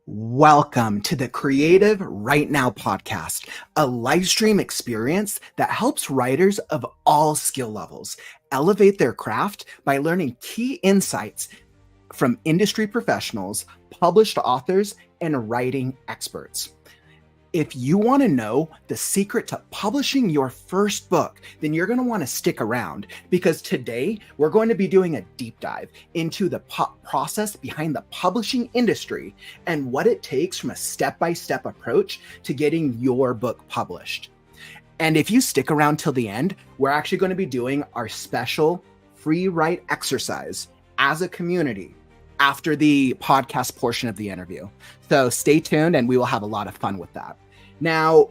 Welcome to the Creative Right Now podcast, a live stream experience that helps writers of all skill levels elevate their craft by learning key insights from industry professionals, published authors, and writing experts. If you want to know the secret to publishing your first book, then you're going to want to stick around because today we're going to be doing a deep dive into the process behind the publishing industry and what it takes from a step-by-step approach to getting your book published. And if you stick around till the end, we're actually going to be doing our special free write exercise as a community after the podcast portion of the interview. So stay tuned and we will have a lot of fun with that. Now,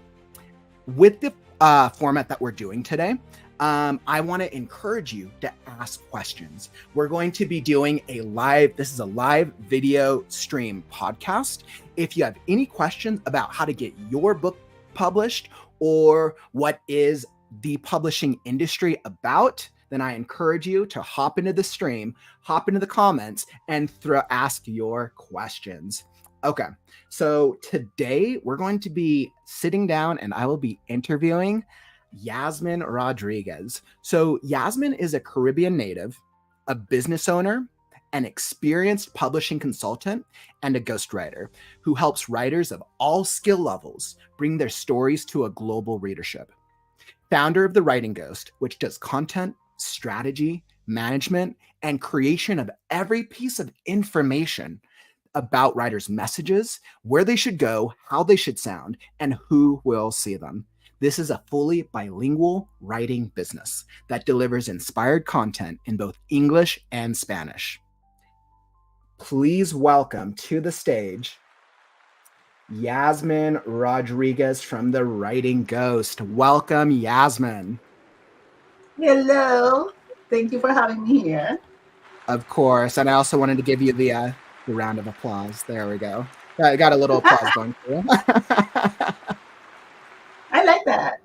with the format that we're doing today, I want to encourage you to ask questions. We're going to be doing this is a live video stream podcast. If you have any questions about how to get your book published or what is the publishing industry about, then I encourage you to hop into the stream, hop into the comments, and ask your questions. Okay, so today we're going to be sitting down and I will be interviewing Yasmin Rodriguez. So Yasmin is a Caribbean native, a business owner, an experienced publishing consultant, and a ghostwriter who helps writers of all skill levels bring their stories to a global readership. Founder of The Writing Ghost, which does content, strategy, management, and creation of every piece of information about writers' messages, where they should go, how they should sound, and who will see them. This is a fully bilingual writing business that delivers inspired content in both English and Spanish. Please welcome to the stage Yasmin Rodriguez from The Writing Ghost. Welcome, Yasmin. Hello. Thank you for having me here. Of course. And I also wanted to give you the round of applause. There we go. I got a little applause going through. I like that.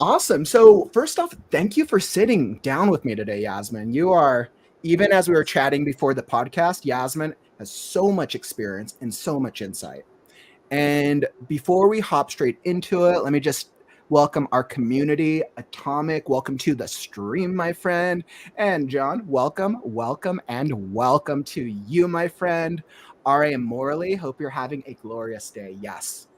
Awesome. So first off, thank you for sitting down with me today, Yasmin. You are, even as we were chatting before the podcast, Yasmin has so much experience and so much insight. And before we hop straight into it, let me just welcome our community. Atomic, welcome to the stream, my friend. And John, welcome to you, my friend. R.A. Morley, hope you're having a glorious day. Yes,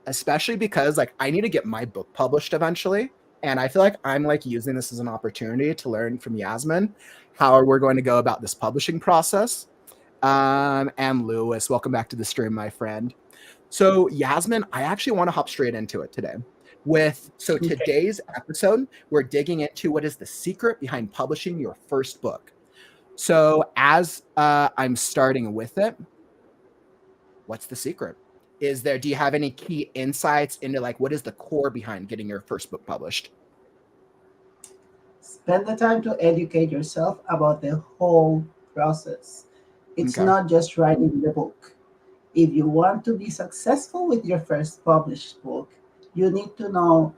especially because I need to get my book published eventually. And I feel like I'm using this as an opportunity to learn from Yasmin how we're going to go about this publishing process. And Lewis, welcome back to the stream, my friend. So Yasmin, I actually want to hop straight into it today. Today's episode, we're digging into what is the secret behind publishing your first book. So as I'm starting with it, what's the secret? Do you have any key insights into what is the core behind getting your first book published? Spend the time to educate yourself about the whole process. It's not just writing the book. If you want to be successful with your first published book, you need to know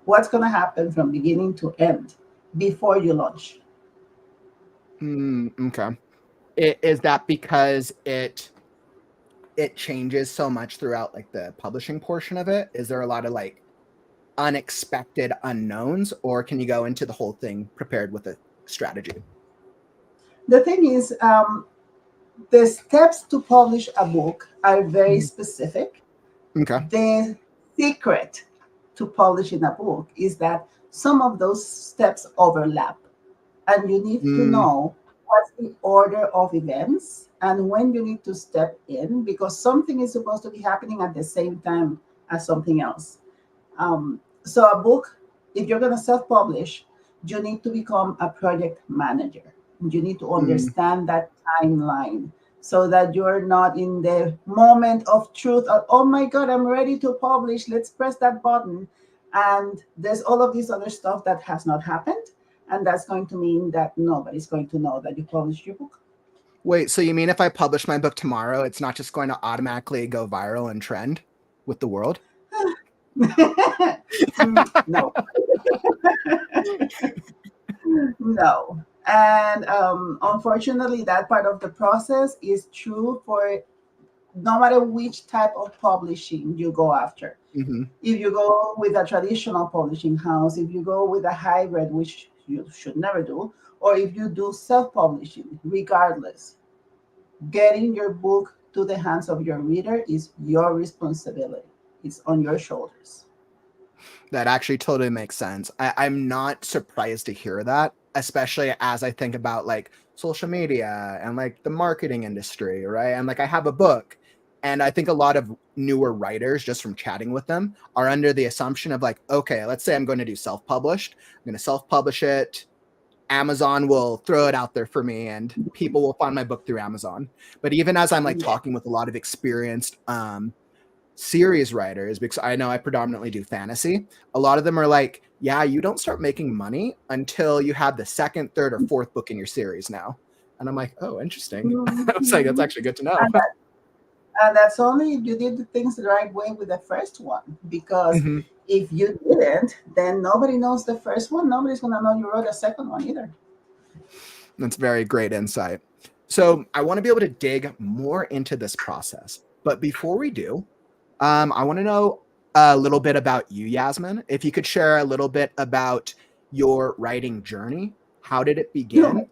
what's going to happen from beginning to end before you launch. Okay. Is that because it changes so much throughout the publishing portion of it? Is there a lot of unexpected unknowns, or can you go into the whole thing prepared with a strategy? The thing is, the steps to publish a book are very specific. Okay. The secret to publishing a book is that some of those steps overlap, and you need to know what's the order of events and when you need to step in, because something is supposed to be happening at the same time as something else. So a book, if you're going to self-publish, you need to become a project manager. You need to understand that timeline, so that you're not in the moment of truth of, oh my God, I'm ready to publish, let's press that button. And there's all of this other stuff that has not happened. And that's going to mean that nobody's going to know that you published your book. Wait, so you mean if I publish my book tomorrow, it's not just going to automatically go viral and trend with the world? No. No. And unfortunately, that part of the process is true for no matter which type of publishing you go after. Hmm. If you go with a traditional publishing house, if you go with a hybrid, which you should never do, or if you do self publishing, regardless, getting your book to the hands of your reader is your responsibility. It's on your shoulders. That actually totally makes sense. I'm not surprised to hear that, especially as I think about like social media and like the marketing industry, right? And like I have a book, and I think a lot of newer writers, just from chatting with them, are under the assumption of like, okay, let's say I'm going to do self published, I'm going to self publish it. Amazon will throw it out there for me and people will find my book through Amazon. But even as I'm like Yeah. talking with a lot of experienced series writers, because I know I predominantly do fantasy, a lot of them are like, yeah, you don't start making money until you have the second, third, or fourth book in your series now. And I'm like, oh, interesting. I was like, that's Mhm. actually good to know. And, and that's only if you did the things the right way with the first one. Because Hmm. if you didn't, then nobody knows the first one. Nobody's going to know you wrote a second one either. That's very great insight. So I want to be able to dig more into this process. But before we do, I want to know a little bit about you, Yasmin. If you could share a little bit about your writing journey, how did it Oh my begin,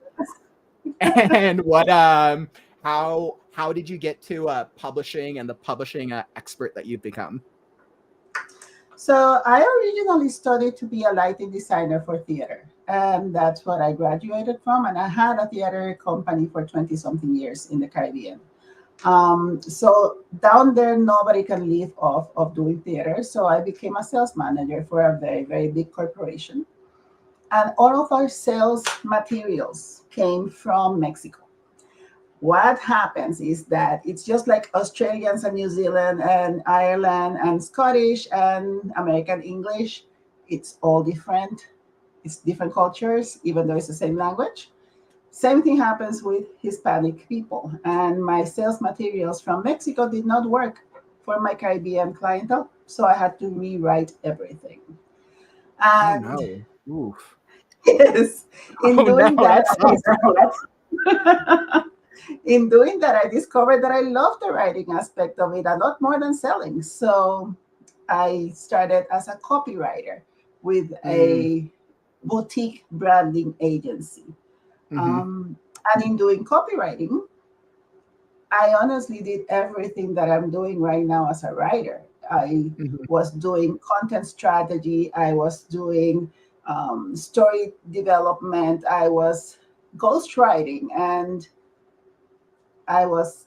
and what how did you get to publishing and the publishing expert that you've become? So I originally studied to be a lighting designer for theater, and that's what I graduated from. And I had a theater company for 20 something years in the Caribbean. So down there, nobody can live off of doing theater. So I became a sales manager for a very, very big corporation. And all of our sales materials came from Mexico. What happens is that it's just like Australians and New Zealand and Ireland and Scottish and American English. It's all different. It's different cultures, even though it's the same language. Same thing happens with Hispanic people. And my sales materials from Mexico did not work for my Caribbean clientele. So I had to rewrite everything. Oh And no. Oof. yes, in Oh no, doing that, that sucks. in doing that, I discovered that I love the writing aspect of it a lot more than selling. So I started as a copywriter with Mm, a boutique branding agency. hmm. Um, and in doing copywriting, I honestly did everything that I'm doing right now as a writer. I Hmm. was doing content strategy, I was doing story development, I was ghostwriting, and I was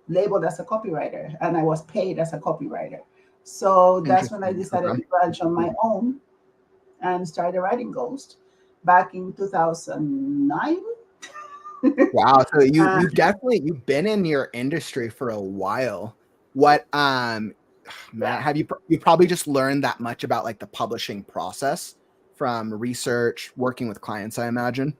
labeled as a copywriter and I was paid as a copywriter. So that's when I Interesting. decided Okay. to branch on my own and started writing Ghost back in 2009. Wow. So Uh, you've been in your industry for a while. What man, yeah. have you probably just learned that much about like the publishing process from research, working with clients, I imagine.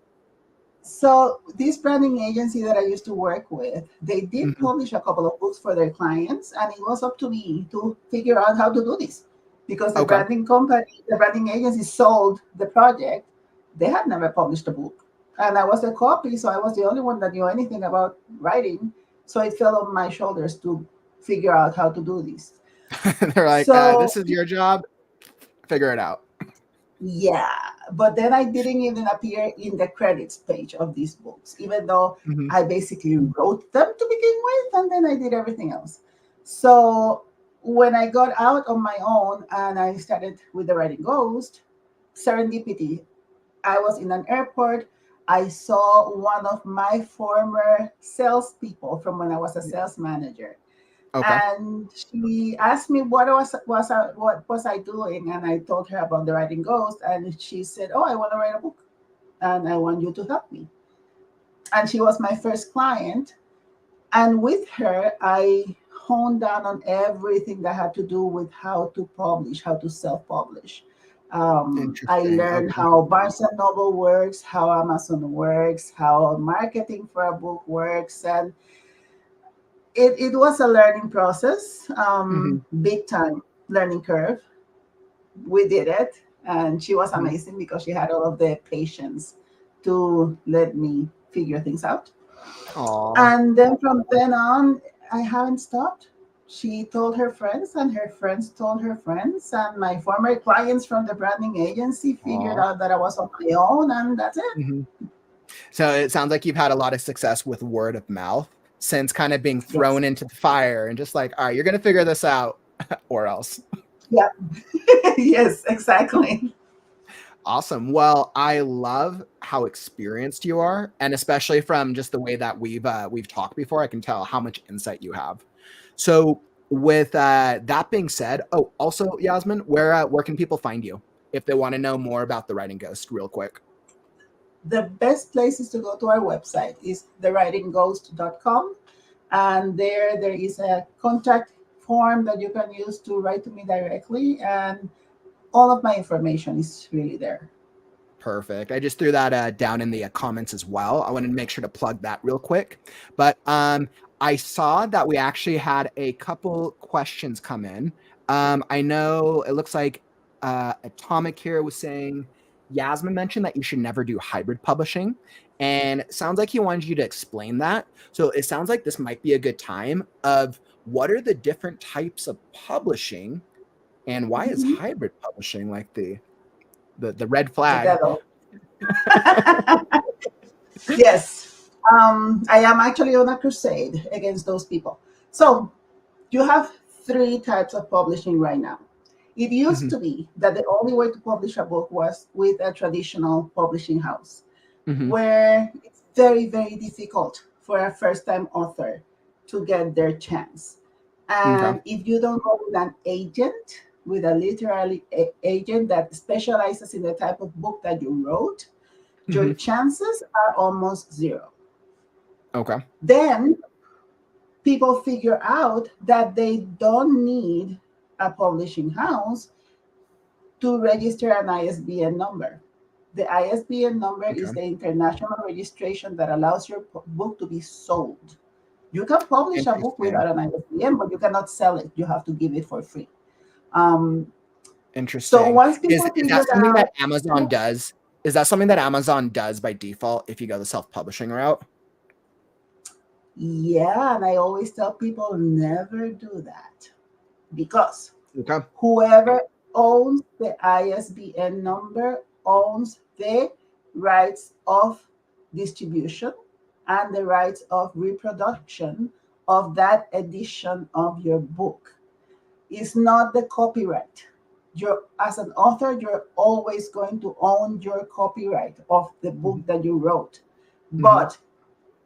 So this branding agency that I used to work with, they did Hmm. publish a couple of books for their clients, and it was up to me to figure out how to do this because the Okay. branding company, the branding agency sold the project. They had never published a book, and I was a copy, so I was the only one that knew anything about writing. So it fell on my shoulders to figure out how to do this. They're like, this So is your job. Figure it out. yeah, but then I didn't even appear in the credits page of these books, even though Hmm. I basically wrote them to begin with, and then I did everything else. So when I got out on my own and I started with the writing Ghost, serendipity. I was in an airport. I saw one of my former salespeople from when I was a sales manager, Okay. and she asked me what was I doing, and I told her about the writing Ghost, and she said, "Oh, I want to write a book, and I want you to help me." And she was my first client, and with her, I honed down on everything that had to do with how to publish, how to self-publish. I Interesting. learned Okay. how Barnes and Noble works, how Amazon works, how marketing for a book works, and it was a learning process, Hmm. big time learning curve. We did it, and she was Hmm. amazing because she had all of the patience to let me figure things out. Aw. And then from then on, I haven't stopped. She told her friends, and her friends told her friends, and my former clients from the branding agency figured Aw. out that I was on my own, and that's it. Mhm. So it sounds like you've had a lot of success with word of mouth since kind of being Yes. thrown into the fire and just like, all right, you're going to figure this out or else. Yeah. Yes, exactly. Awesome. Well, I love how experienced you are, and especially from just the way that we've talked before, I can tell how much insight you have. So, with that being said, oh, also Yasmin, where can people find you if they want to know more about the Writing Ghost, real quick? The best place is to go to our website is thewritingghost.com, and there is a contact form that you can use to write to me directly, and all of my information is really there. Perfect. I just threw that down in the comments as well. I wanted to make sure to plug that real quick. But I saw that we actually had a couple questions come in. I know it looks like Atomic here was saying, Yasmin mentioned that you should never do hybrid publishing. And it sounds like he wanted you to explain that. So it sounds like this might be a good time of what are the different types of publishing and why is Mhm. hybrid publishing like the red The flag? devil. Yes. I am actually on a crusade against those people. So you have three types of publishing right now. It used Mhm, to be that the only way to publish a book was with a traditional publishing house, mhm. where it's very, very difficult for a first time author to get their chance. Okay. And if you don't go with an agent, with a literary agent that specializes in the type of book that you wrote, your Mhm. chances are almost zero. Okay. Then people figure out that they don't need a publishing house to register an ISBN number. The ISBN number is Okay. the international registration that allows your book to be sold. You can publish a book Interesting. without an ISBN, but you cannot sell it. You have to give it for free. Um, so Interesting. once Is people is that figured something out, that Amazon does? Is that something that Amazon does by default if you go the self-publishing route? yeah, and I always tell people never do that because Okay. whoever owns the ISBN number owns the rights of distribution and the rights of reproduction of that edition of your book. It's not the copyright. As an author, you're always going to own your copyright of the book Mhm. that you wrote. Mhm. But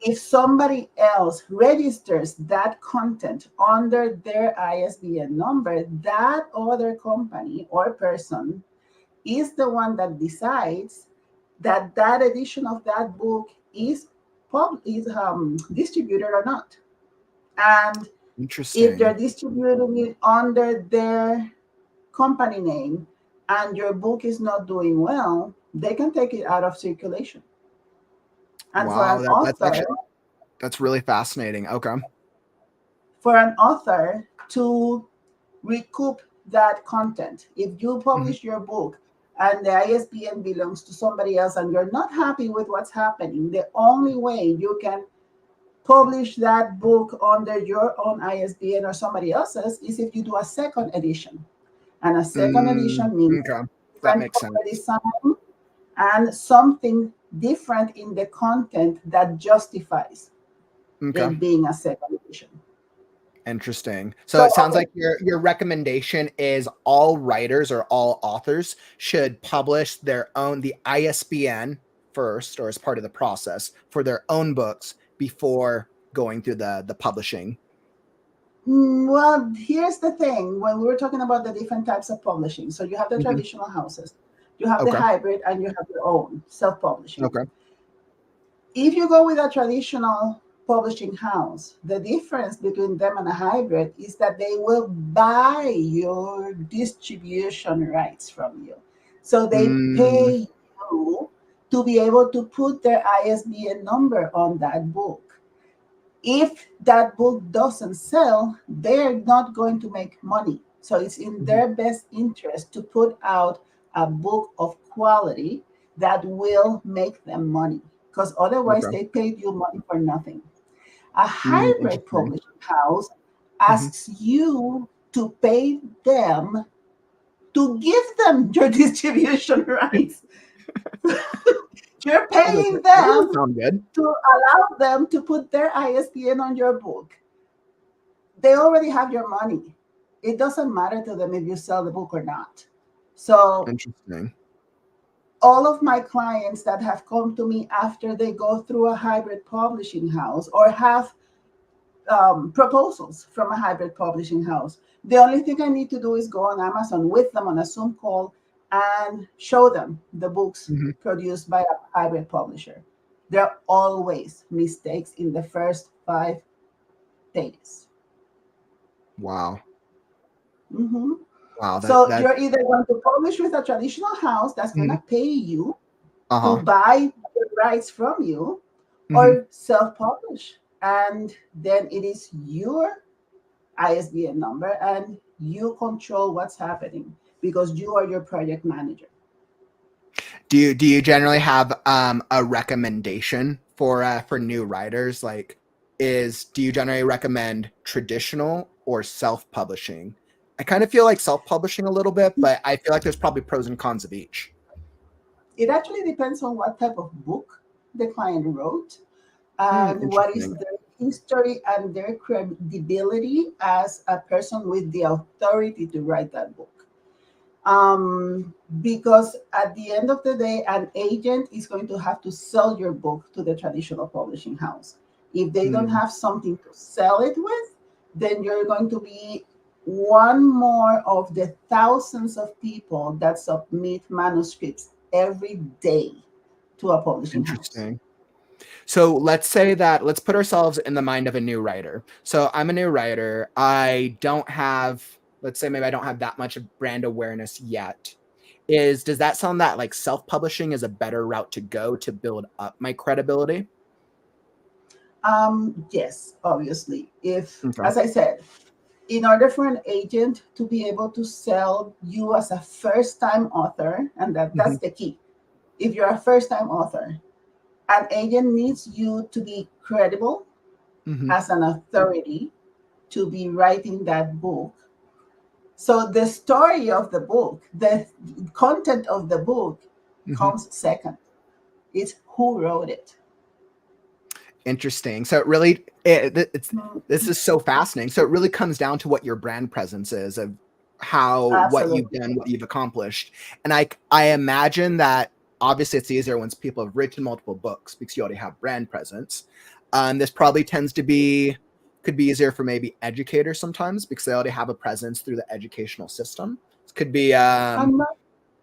if somebody else registers that content under their ISBN number, that other company or person is the one that decides that that edition of that book is distributed or not. And if they're Interesting. distributing it under their company name and your book is not doing well, they can take it out of circulation. And Wow, that's actually that's really fascinating. Okay. for an author to recoup that content. If you Mhm. publish your book and the ISBN belongs to somebody else and you're not happy with what's happening, the only way you can publish that book under your own ISBN or somebody else's is if you do a second edition. And a second edition means Okay. That different makes cover sense. design and something different in the content that justifies Okay. it being a second edition. Interesting. So So, it sounds okay, like your recommendation is all writers or all authors should publish their own the ISBN first or as part of the process for their own books before going through the publishing. Well, here's the thing. When we were talking about the different types of publishing, so you have the Mhm. traditional houses, you have the Okay. hybrid, and you have your own self-publishing. Okay. If you go with a traditional publishing house, the difference between them and a hybrid is that they will buy your distribution rights from you. So they Mm, pay you to be able to put their ISBN number on that book. If that book doesn't sell, they're not going to make money. So it's in mhm. their best interest to put out a book of quality that will make them money because otherwise Okay. they paid you money for nothing. A hybrid Interesting. publishing house Mhm. asks you to pay them to give them your distribution rights. You're I was like, paying that doesn't them sound good. to allow them to put their ISBN on your book. They already have your money. It doesn't matter to them if you sell the book or not. So Interesting. all of my clients that have come to me after they go through a hybrid publishing house or have proposals from a hybrid publishing house, the only thing I need to do is go on Amazon with them on a Zoom call and show them the books Mhm. produced by a hybrid publisher. There are always mistakes in the first 5 days. Wow. Mhm. Wow. So That. you're either going to publish with a traditional house that's going Mhm. to pay you to Uh-huh. buy the rights from you, Mhm. or self-publish, and then it is your ISBN number and you control what's happening because you are your project manager. Do you generally have a recommendation for new writers? Like, do you generally recommend traditional or self-publishing? I kind of feel like self-publishing a little bit, but I feel like there's probably pros and cons of each. It actually depends on what type of book the client wrote and what is Interesting. their history and their credibility as a person with the authority to write that book. Because at the end of the day, an agent is going to have to sell your book to the traditional publishing house. If they don't Mm, have something to sell it with, then you're going to be one more of the thousands of people that submit manuscripts every day to a publishing house. interesting. So let's put ourselves in the mind of a new writer. So I'm a new writer. Let's say maybe I don't have that much brand awareness yet. Does that sound that like self-publishing is a better route to go to build up my credibility? Yes, obviously. If, Okay. as I said, in order for an agent to be able to sell you as a first time author, and that's Mhm, the key. If you're a first time author, an agent needs you to be credible mhm, as an authority to be writing that book. So the story of the book, the content of the book mhm. comes second. It's who wrote it. Interesting. So it really it's Mhm. this is so fascinating. So it really comes down to what your brand presence is of what you've Absolutely. done, what you've accomplished. And I imagine that obviously it's easier once people have written multiple books because you already have brand presence. This probably tends to be could be easier for maybe educators sometimes because they already have a presence through the educational system. This could be And not,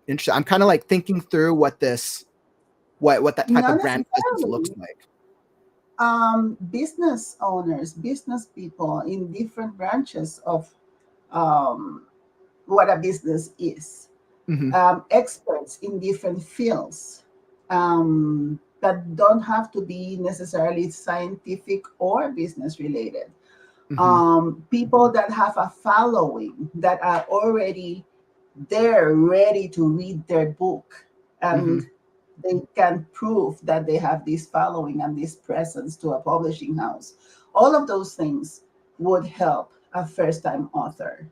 interesting. I'm kind of like thinking through what that type not of brand presence looks necessarily. like. Business owners, business people in different branches of um, what a business is, Hmm. experts in different fields that don't have to be necessarily scientific or business related. Hmm. People that have a following that are already there ready to read their book Hmm. and they can prove that they have this following and this presence to a publishing house. All of those things would help a first time author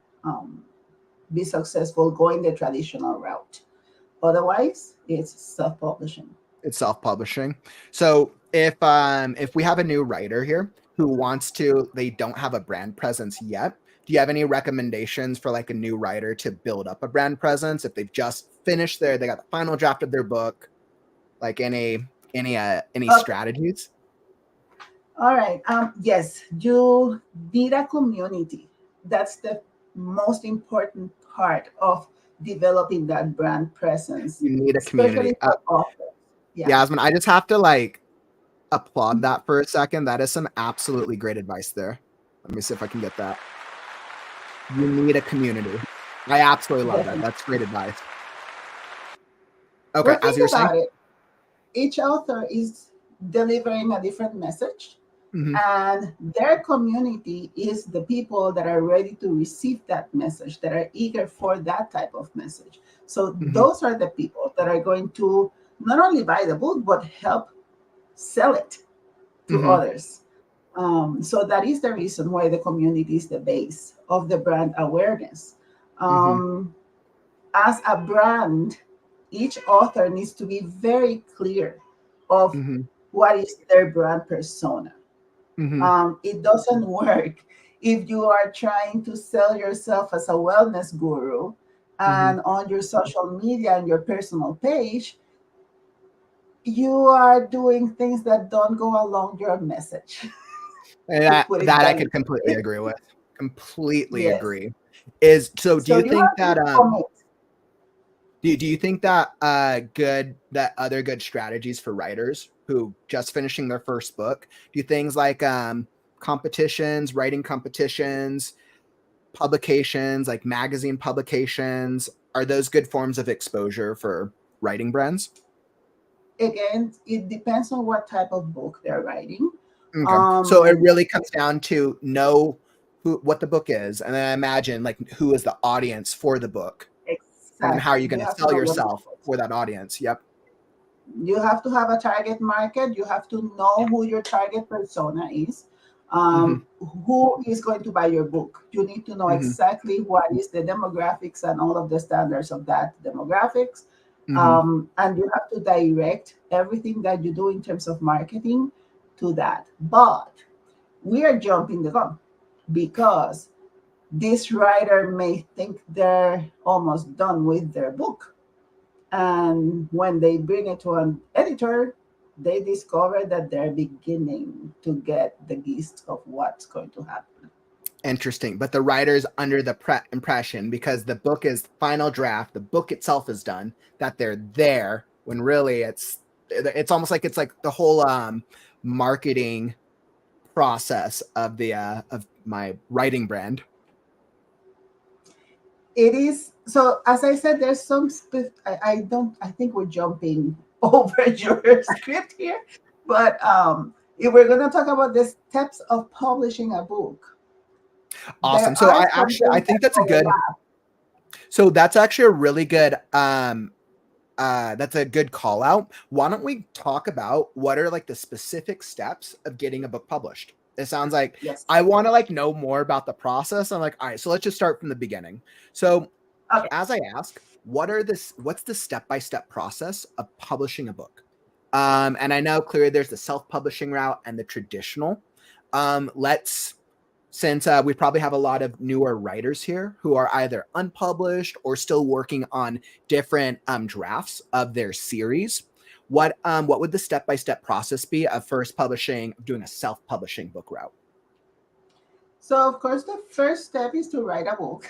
be successful going the traditional route. Otherwise, it's self publishing. It's self-publishing. So if we have a new writer here who they don't have a brand presence yet, do you have any recommendations for like a new writer to build up a brand presence if they've just finished they got the final draft of their book? Like any Okay, strategies? all right. Yes, you need a community. That's the most important part of developing that brand presence, You need a community. especially for authors. Yeah. Yasmin, I just have to like applaud that for a second. That is some absolutely great advice there. Let me see if I can get that. You need a community. I absolutely love that. Definitely. That's great advice. Okay, Well, as think you were saying. about it. Each author is delivering a different message, Hmm. and their community is the people that are ready to receive that message, that are eager for that type of message. So, Hmm. those are the people that are going to not only buy the book, but help sell it to Hmm. others. So that is the reason why the community is the base of the brand awareness. Mm-hmm. Um, as a brand, each author needs to be very clear of Mm-hmm. what is their brand persona. Mm-hmm. It doesn't work if you are trying to sell yourself as a wellness guru Mm-hmm. and on your social media and your personal page, you are doing things that don't go along your message, And to that put it that I could completely bluntly. agree with. Completely Yes. agree. Is so do So you you think have to that commit. do you think that other good strategies for writers who just finishing their first book, do things like competitions, writing competitions, publications like magazine publications, are those good forms of exposure for writing brands? Again, it depends on what type of book they're writing. Okay. So it Um, really comes down to know who what the book is, and then I imagine like who is the audience for the book, and then how are exactly. you You going to have to sell know your yourself market. for that audience? Yep. You have to have a target market. You have to know who your target persona is. Mm-hmm. Who is going to buy your book? You need to know Mm-hmm. exactly what is the demographics and all of the standards of that demographics. Mm-hmm. And you have to direct everything that you do in terms of marketing to that. But we are jumping the gun because this writer may think they're almost done with their book. And when they bring it to an editor, they discover that they're beginning to get the gist of what's going to happen. Interesting. But the writer's under the impression because the book is final draft, the book itself is done, that they're there when really it's almost like it's like the whole marketing process of my writing brand. It is so, as I said, there's some I don't, I think we're jumping over your script here, but if we're going to talk about the steps of publishing a book, Awesome. there So are I some actually I things that think that's a good overlap. so that's actually a really good that's a good call out. Why don't we talk about what are like the specific steps of getting a book published? It sounds like Yes. I want to like know more about the process. I'm like, all right, so let's just start from the beginning. So Okay. as I ask, what's the step-by-step process of publishing a book? And I know clearly there's the self-publishing route and the traditional. Let's since we probably have a lot of newer writers here who are either unpublished or still working on different drafts of their series. What would the step-by-step process be of first publishing, doing a self-publishing book route? So, of course, the first step is to write a book.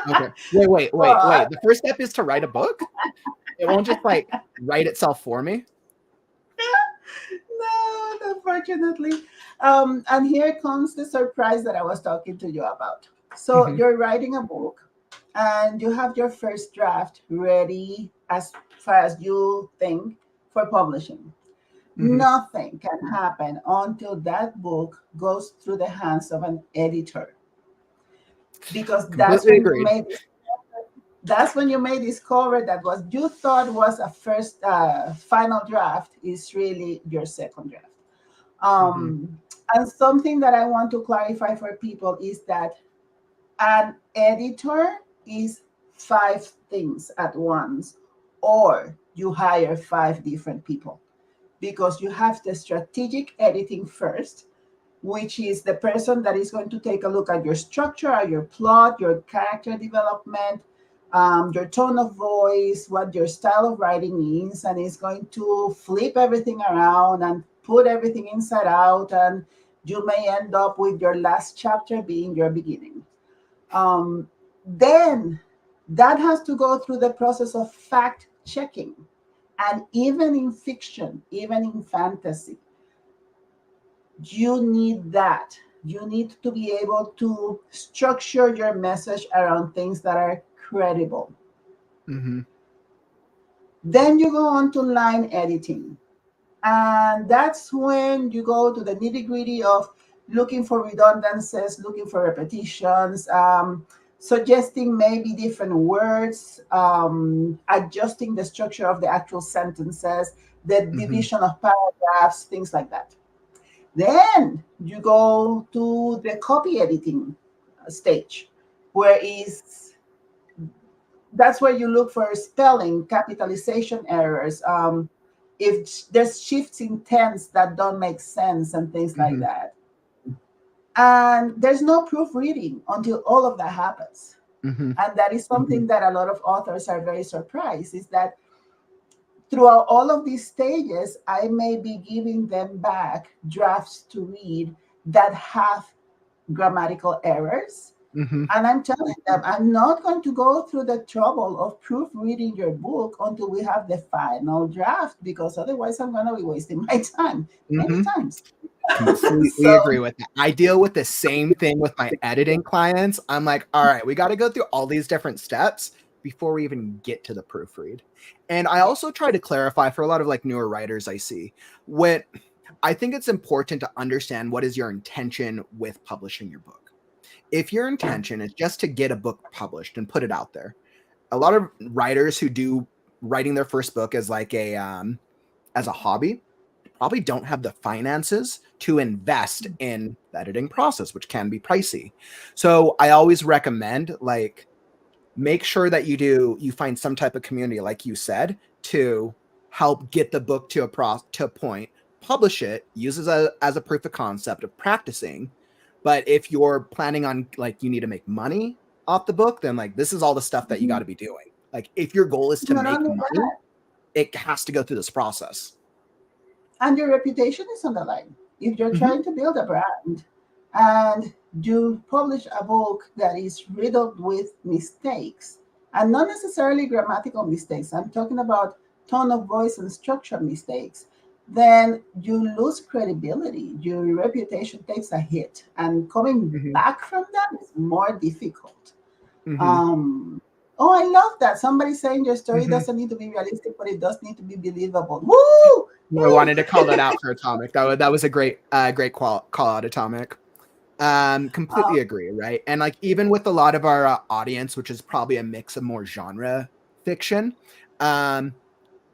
Okay. Wait. But The first step is to write a book? It won't just like write itself for me? no, unfortunately. And here comes the surprise that I was talking to you about. So Mm-hmm. you're writing a book and you have your first draft ready as far as you think for publishing. Mm-hmm. Nothing can happen until that book goes through the hands of an editor, because Completely agreed. that's when you may discover that what you thought was a first final draft is really your second draft. Mm-hmm. And something that I want to clarify for people is that an editor is five things at once, or you hire five different people, because you have the strategic editing first, which is the person that is going to take a look at your structure, at your plot, your character development, your tone of voice, what your style of writing is, and is going to flip everything around and put everything inside out. And you may end up with your last chapter being your beginning. Then that has to go through the process of fact checking. And even in fiction, even in fantasy, you need that. You need to be able to structure your message around things that are credible. Mm-hmm. Then you go on to line editing. And that's when you go to the nitty gritty of looking for redundancies, looking for repetitions, suggesting maybe different words, adjusting the structure of the actual sentences, the Mm-hmm. division of paragraphs, things like that. Then you go to the copy editing stage, where is that's where you look for spelling, capitalization errors, if there's shifts in tense that don't make sense and things like Hmm. that. And there's no proofreading until all of that happens. Hmm. And that is Hmm. something that a lot of authors are very surprised, is that throughout all of these stages, I may be giving them back drafts to read that have grammatical errors. Hmm. And I'm telling them, I'm not going to go through the trouble of proofreading your book until we have the final draft, because otherwise I'm going to be wasting my time many Hmm. times. Completely So, agree with that. I deal with the same thing with my editing clients. I'm like, all right, we got to go through all these different steps before we even get to the proofread. And I also yes. try to clarify for a lot of like newer writers I see, when I think it's important to understand what is your intention with publishing your book. If your intention is just to get a book published and put it out there, a lot of writers who do writing their first book as a hobby probably don't have the finances to invest in the editing process, which can be pricey. So I always recommend, like, make sure that you find some type of community, like you said, to help get the book to a point, publish it, use it as a proof of concept of practicing. But if you're planning on, like, you need to make money off the book, then like this is all the stuff that you got Mhm. to be doing. Like if your goal is to Not make only money, that, it has to go through this process. and your reputation is on the line. If you're Hmm. trying to build a brand and you publish a book that is riddled with mistakes, and not necessarily grammatical mistakes, I'm talking about tone of voice and structure mistakes, then you lose credibility. Your reputation takes a hit, and coming Hmm. back from that is more difficult. Hmm. Um, oh, I love that. Somebody saying your story Hmm. doesn't need to be realistic, but it does need to be believable. Woo! I Woo! wanted to call that out for Atomic. That was a great call out, Atomic. Uh, Completely agree, right? And like even with a lot of our audience, which is probably a mix of more genre fiction, um,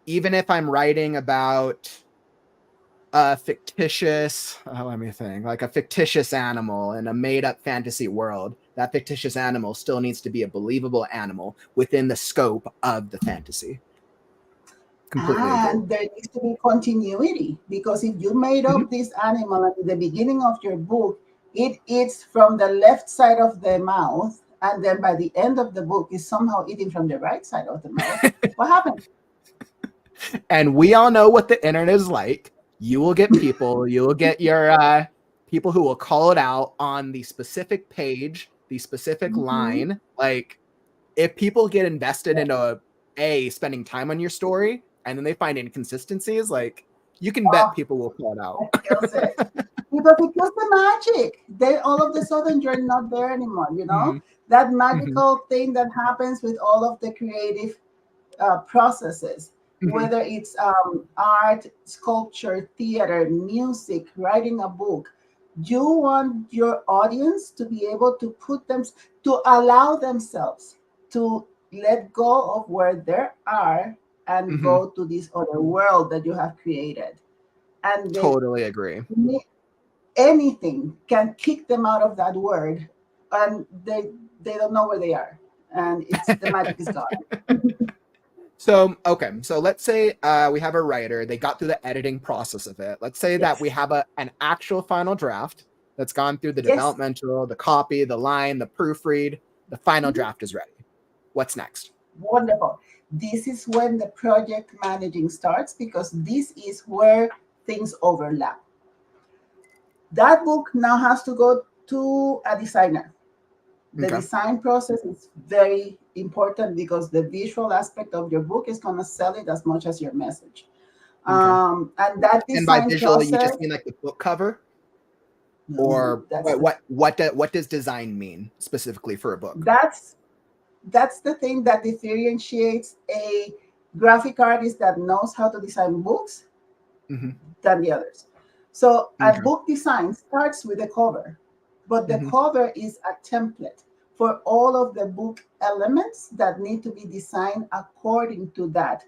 even if I'm writing about a fictitious, let me think, like a fictitious animal in a made up fantasy world, that fictitious animal still needs to be a believable animal within the scope of the fantasy. Completely agree. and there needs to be continuity, because if you made Hmm. up this animal at the beginning of your book, it eats from the left side of the mouth, and then by the end of the book, is somehow eating from the right side of the mouth. What happened? And we all know what the internet is like. You will get your people who will call it out on the specific page, the specific Mhm. line. Like if people get invested into spending time on your story and then they find inconsistencies, like you can bet Oh, people will call it that out. kills it. Because it kills the magic. Then all of a sudden you're not there anymore, Hmm. That Hmm. magical thing that happens with all of the creative processes, Hmm. whether it's art, sculpture, theater, music, writing a book. You want your audience to be able to to allow themselves to let go of where they are and Hmm. go to this other world that you have created. And Totally agree. anything can kick them out of that word, and they don't know where they are, and it's the magic is gone. So, okay. So let's say we have a writer, they got through the editing process of it. Let's say that we Yes. have an actual final draft that's gone through the Yes. developmental, the copy, the line, the proofread. The final draft is ready. What's next? Wonderful. This is when the project managing starts, because this is where things overlap. That book now has to go to a designer. The Okay. design process is very important, because the visual aspect of your book is going to sell it as much as your message. Okay. And that And by design visual, you process, just mean like the book cover, no, or what does design mean specifically for a book? that's that's the thing that differentiates a graphic artist that knows how to design books Hmm. than the others. So a Okay. book design starts with a cover, but the Hmm. cover is a template for all of the book elements that need to be designed according to that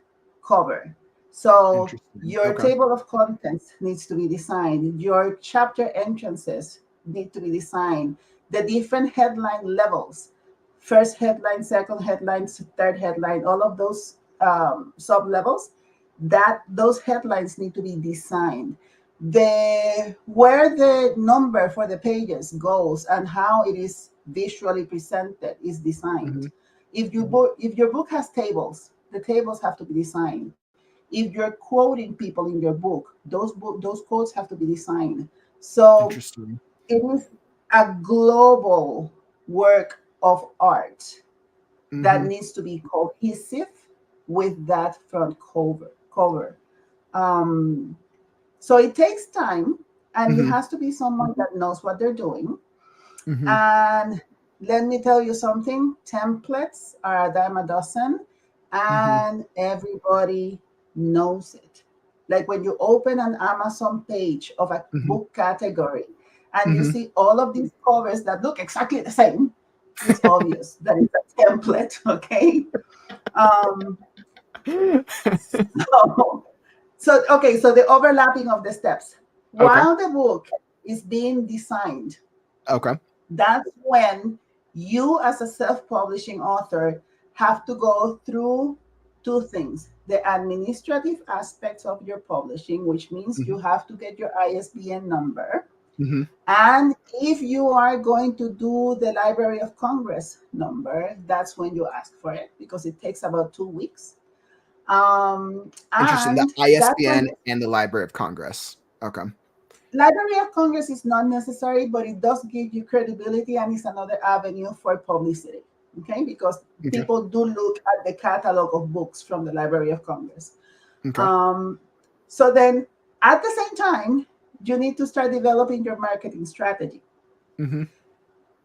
cover. So Interesting. your Okay. table of contents needs to be designed. Your chapter entrances need to be designed. The different headline levels, first headline, second headline, third headline, all of those sub levels, that those headlines need to be designed. The where the number for the pages goes and how it is visually presented is Mm-hmm. designed. Mm-hmm. If your book has tables, the tables have to be designed. If you're quoting people in your book, those quotes have to be designed. So Interesting. it is a global work of art that Mm-hmm. needs to be cohesive with that front cover. Um, so it takes time, and it Mm-hmm. has to be someone that knows what they're doing. Mm-hmm. And let me tell you something, templates are a dime a dozen, Mm-hmm. and everybody knows it. Like when you open an Amazon page of a Mm-hmm. book category and you Mm-hmm. see all of these covers that look exactly the same, it's obvious that it's a template, okay? Um, so, so the overlapping of the steps. Okay. While the book is being designed, Okay. that's when you, as a self publishing author, have to go through two things: the administrative aspects of your publishing, which means Mm-hmm. you have to get your ISBN number. Mm-hmm. And if you are going to do the Library of Congress number, that's when you ask for it because it takes about 2 weeks. Interesting. The And that's when ISBN and the Library of Congress. Okay. Library of Congress is not necessary, but it does give you credibility and is another avenue for publicity. Okay, because Okay. people do look at the catalog of books from the Library of Congress. Okay. Um, so then, at the same time, you need to start developing your marketing strategy. Mm-hmm.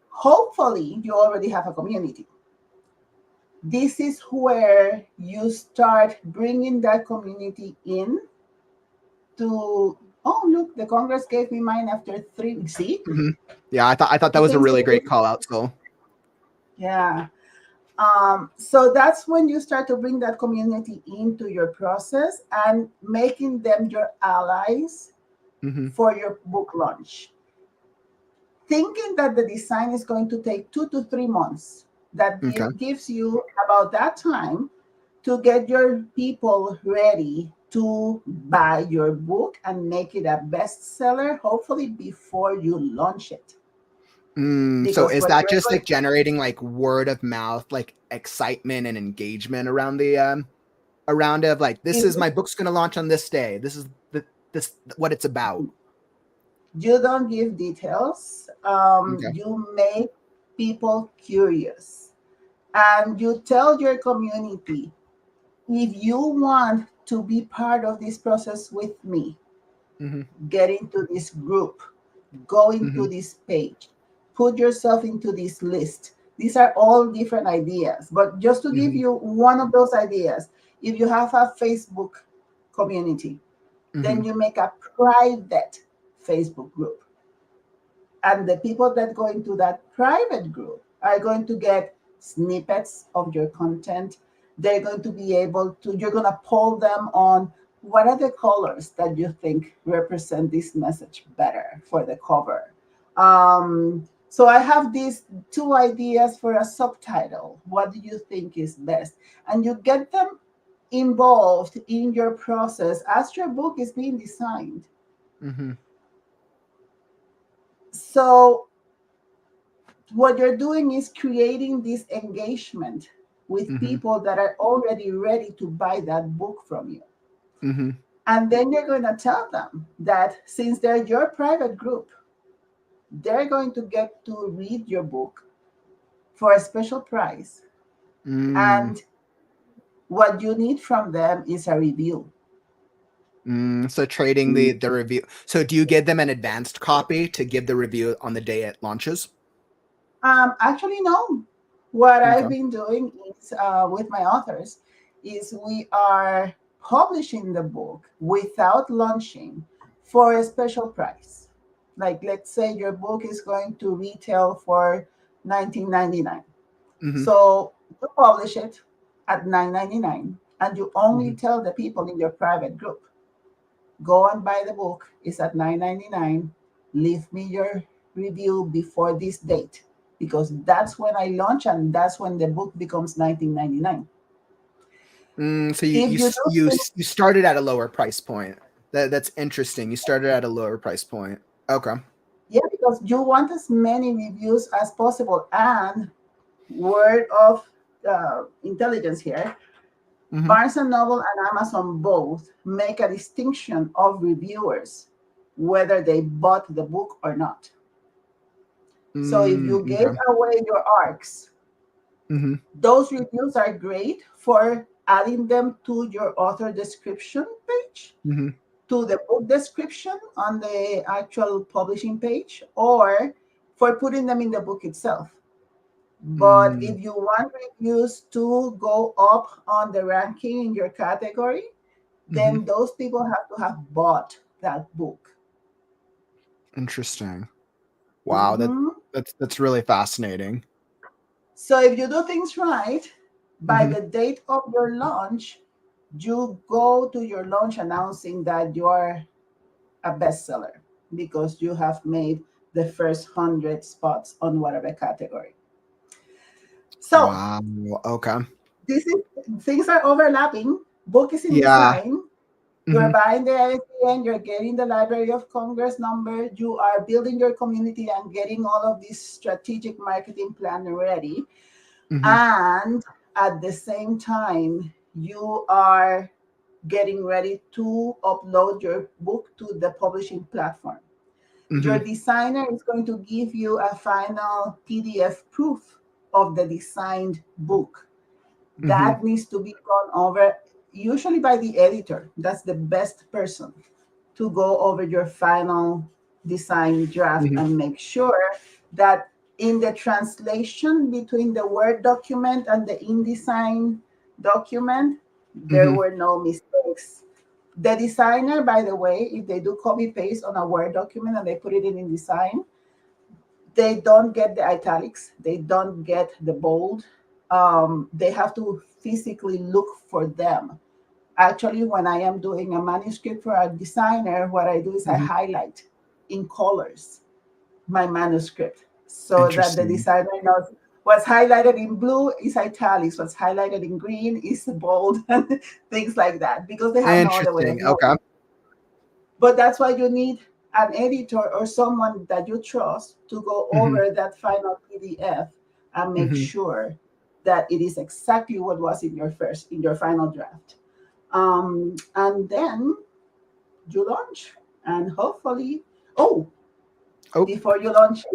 Hopefully, you already have a community. This is where you start bringing that community in to, oh, look, the Congress gave me mine after 3 weeks. See, Mm-hmm. Yeah, I thought that the was a things really that great call out. So. yeah. So that's when you start to bring that community into your process and making them your allies Mm-hmm. for your book launch. Thinking that the design is going to take 2 to 3 months, that Okay. gives you about that time to get your people ready to buy your book and make it a bestseller, hopefully before you launch it. So Because is what that you're just going like generating like word of mouth, like excitement and engagement around the around of like this if is my book's gonna launch on this day. This is this what it's about. you don't give details, Okay. you make people curious, and you tell your community, if you want to be part of this process with me, Mm-hmm. get into this group, go Mm-hmm. into this page, put yourself into this list. These are all different ideas, but just to give Mm-hmm. you one of those ideas, if you have a Facebook community, Mm-hmm. then you make a private Facebook group. And the people that go into that private group are going to get snippets of your content. They're going to be able to, you're going to poll them on what are the colors that you think represent this message better for the cover. So I have these two ideas for a subtitle. What do you think is best? And you get them involved in your process as your book is being designed. Mm-hmm. So what you're doing is creating this engagement with Mm-hmm. people that are already ready to buy that book from you. Mm-hmm. And then you're going to tell them that since they're your private group, they're going to get to read your book for a special price. Mm. And what you need from them is a review. So trading the review. So do you give them an advanced copy to give the review on the day it launches? Actually, no. What I've Okay. been doing is with my authors is we are publishing the book without launching for a special price. Like let's say your book is going to retail for 19.99. Mm-hmm. So you publish it at 9.99. and you only Mhm. tell the people in your private group, go and buy the book. It's at $9.99. Leave me your review before this date, because that's when I launch and that's when the book becomes $19.99. So you If you you s- do you things, s- you started at a lower price point. That's interesting. You started at a lower price point. Okay. yeah, because you want as many reviews as possible. And word of intelligence here, Mm-hmm. Barnes and Noble and Amazon both make a distinction of reviewers, whether they bought the book or not. So if you gave Okay. away your arcs, Mm-hmm. those reviews are great for adding them to your author description page, Mm-hmm. to the book description on the actual publishing page, or for putting them in the book itself. But Mm, if you want reviews to go up on the ranking in your category, mm-hmm. then those people have to have bought that book. Interesting. Wow, Mhm. that's really fascinating. So if you do things right, by Mm-hmm. the date of your launch, you go to your launch announcing that you are a bestseller because you have made the first 100 spots on whatever category. So Wow. Okay. this is things are overlapping. Book is in Yeah. design. You're Mm-hmm. buying the ISBN, you're getting the Library of Congress number, you are building your community and getting all of this strategic marketing plan ready. Mm-hmm. And at the same time, you are getting ready to upload your book to the publishing platform. Your Mm-hmm. designer is going to give you a final PDF proof of the designed book. Mm-hmm. That needs to be gone over, usually by the editor. That's the best person to go over your final design draft Mm-hmm. and make sure that in the translation between the Word document and the InDesign document, there Mm-hmm. were no mistakes. The designer, by the way, if they do copy paste on a Word document and they put it in InDesign, they don't get the italics, they don't get the bold. They have to physically look for them. Actually, when I am doing a manuscript for a designer, what I do is I Mm-hmm. highlight in colors my manuscript so that the Interesting. designer knows what's highlighted in blue is italics, what's highlighted in green is bold, and things like that, because they have no other way of Interesting. knowing. Okay. But that's why you need an editor or someone that you trust to go Mm-hmm. over that final PDF and make Mm-hmm. sure that it is exactly what was in your final draft. And then you launch, and hopefully, oh, Oh. before you launch,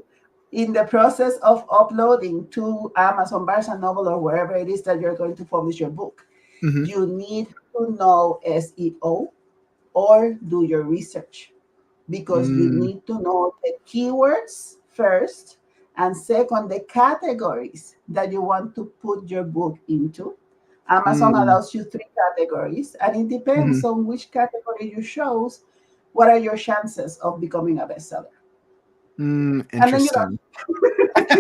in the process of uploading to Amazon, Barnes and Noble, or wherever it is that you're going to publish your book, Mm-hmm. you need to know SEO or do your research, because you Mm, need to know the keywords first, and second, the categories that you want to put your book into. Amazon mm, allows you three categories, and it mm-hmm. depends on which category you chose. What are your chances of becoming a bestseller? And then you Interesting.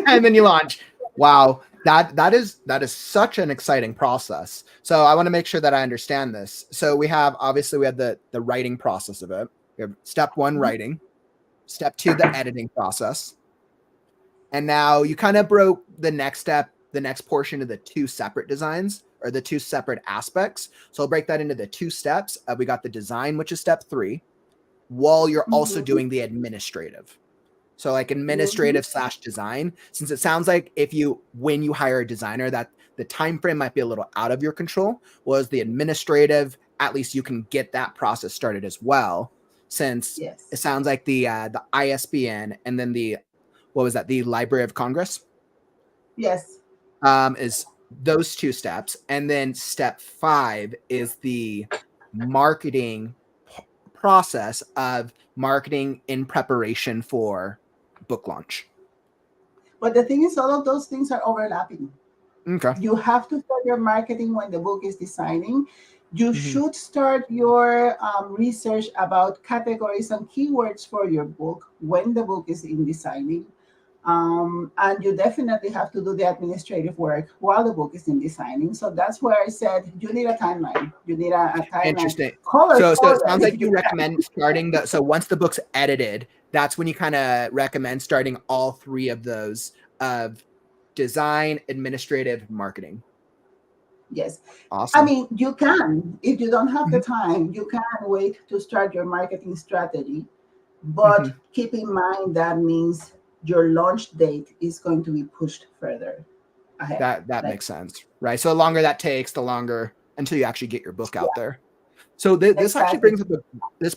And then you launch. Wow, that is such an exciting process. So I want to make sure that I understand this. So we have the writing process of it. We have step one, know. writing. Step two, the editing process. And now you kind of broke the next step, the next portion of the two separate designs or the two separate aspects. So I'll break that into the two steps. We got the design, which is step three, while you're also Mhm, doing the administrative. So like mhm, administrative slash design, since it sounds like when you hire a designer, that the time frame might be a little out of your control, was the administrative, at least you can get that process started as well, since it yes, sounds like the ISBN and then the what was that, the Library of Congress, yes. is those two steps, and then step five is the marketing process of marketing in preparation for book launch. But the thing is, all of those things are overlapping. Okay. You have to start your marketing when the book is designing. You Mm-hmm. should start your research about categories and keywords for your book when the book is in designing. And you definitely have to do the administrative work while the book is in designing. So that's where I said you need a timeline. You need a timeline. Interesting. Color So it coded sounds like if you you can. recommend starting so once the book's edited, that's when you kind of recommend starting all three of those of design, administrative, marketing. Yes. I Awesome. mean, you can, if you don't have the Hmm. time, you can wait to start your marketing strategy. But Hmm. keep in mind that means your launch date is going to be pushed further ahead. That Like, makes sense, right? So the longer that takes, the longer until you actually get your book out yeah, there. So this actually exactly.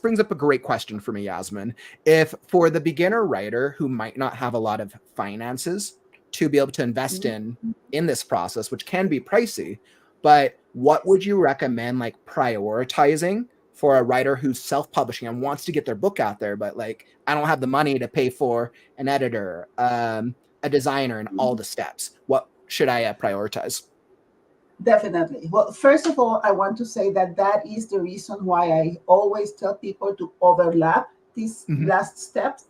brings up a great question for me, Yasmin. If for the beginner writer who might not have a lot of finances to be able to invest Mhm. in this process, which can be pricey, but what Yes. would you recommend like prioritizing for a writer who's self-publishing and wants to get their book out there, but like I don't have the money to pay for an editor, a designer, and all Mhm. the steps? What should I prioritize? Definitely. Well, first of all, I want to say that that is the reason why I always tell people to overlap these Hmm. last steps.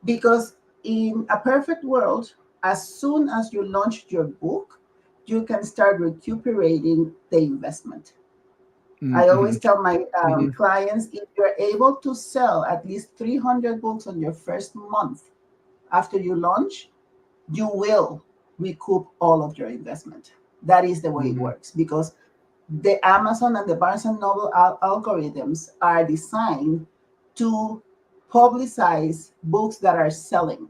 Because in a perfect world, as soon as you launch your book, you can start recuperating the investment. I Hmm. always tell my Hmm. clients, if you're able to sell at least 300 books on your first month after you launch, you will recoup all of your investment. That is the way it Hmm. works, because the Amazon and the Barnes and Noble algorithms are designed to publicize books that are selling.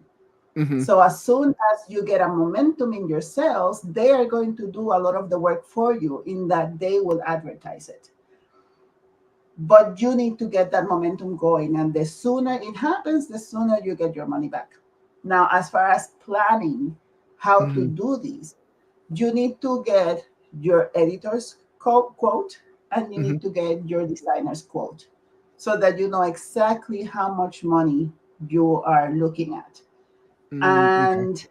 Hmm. So as soon as you get a momentum in your sales, they are going to do a lot of the work for you in that they will advertise it. But you need to get that momentum going. And the sooner it happens, the sooner you get your money back. Now, as far as planning how to Hmm. do this, you need to get your editor's quote and you Hmm. need to get your designer's quote so that you know exactly how much money you are looking at. Okay. And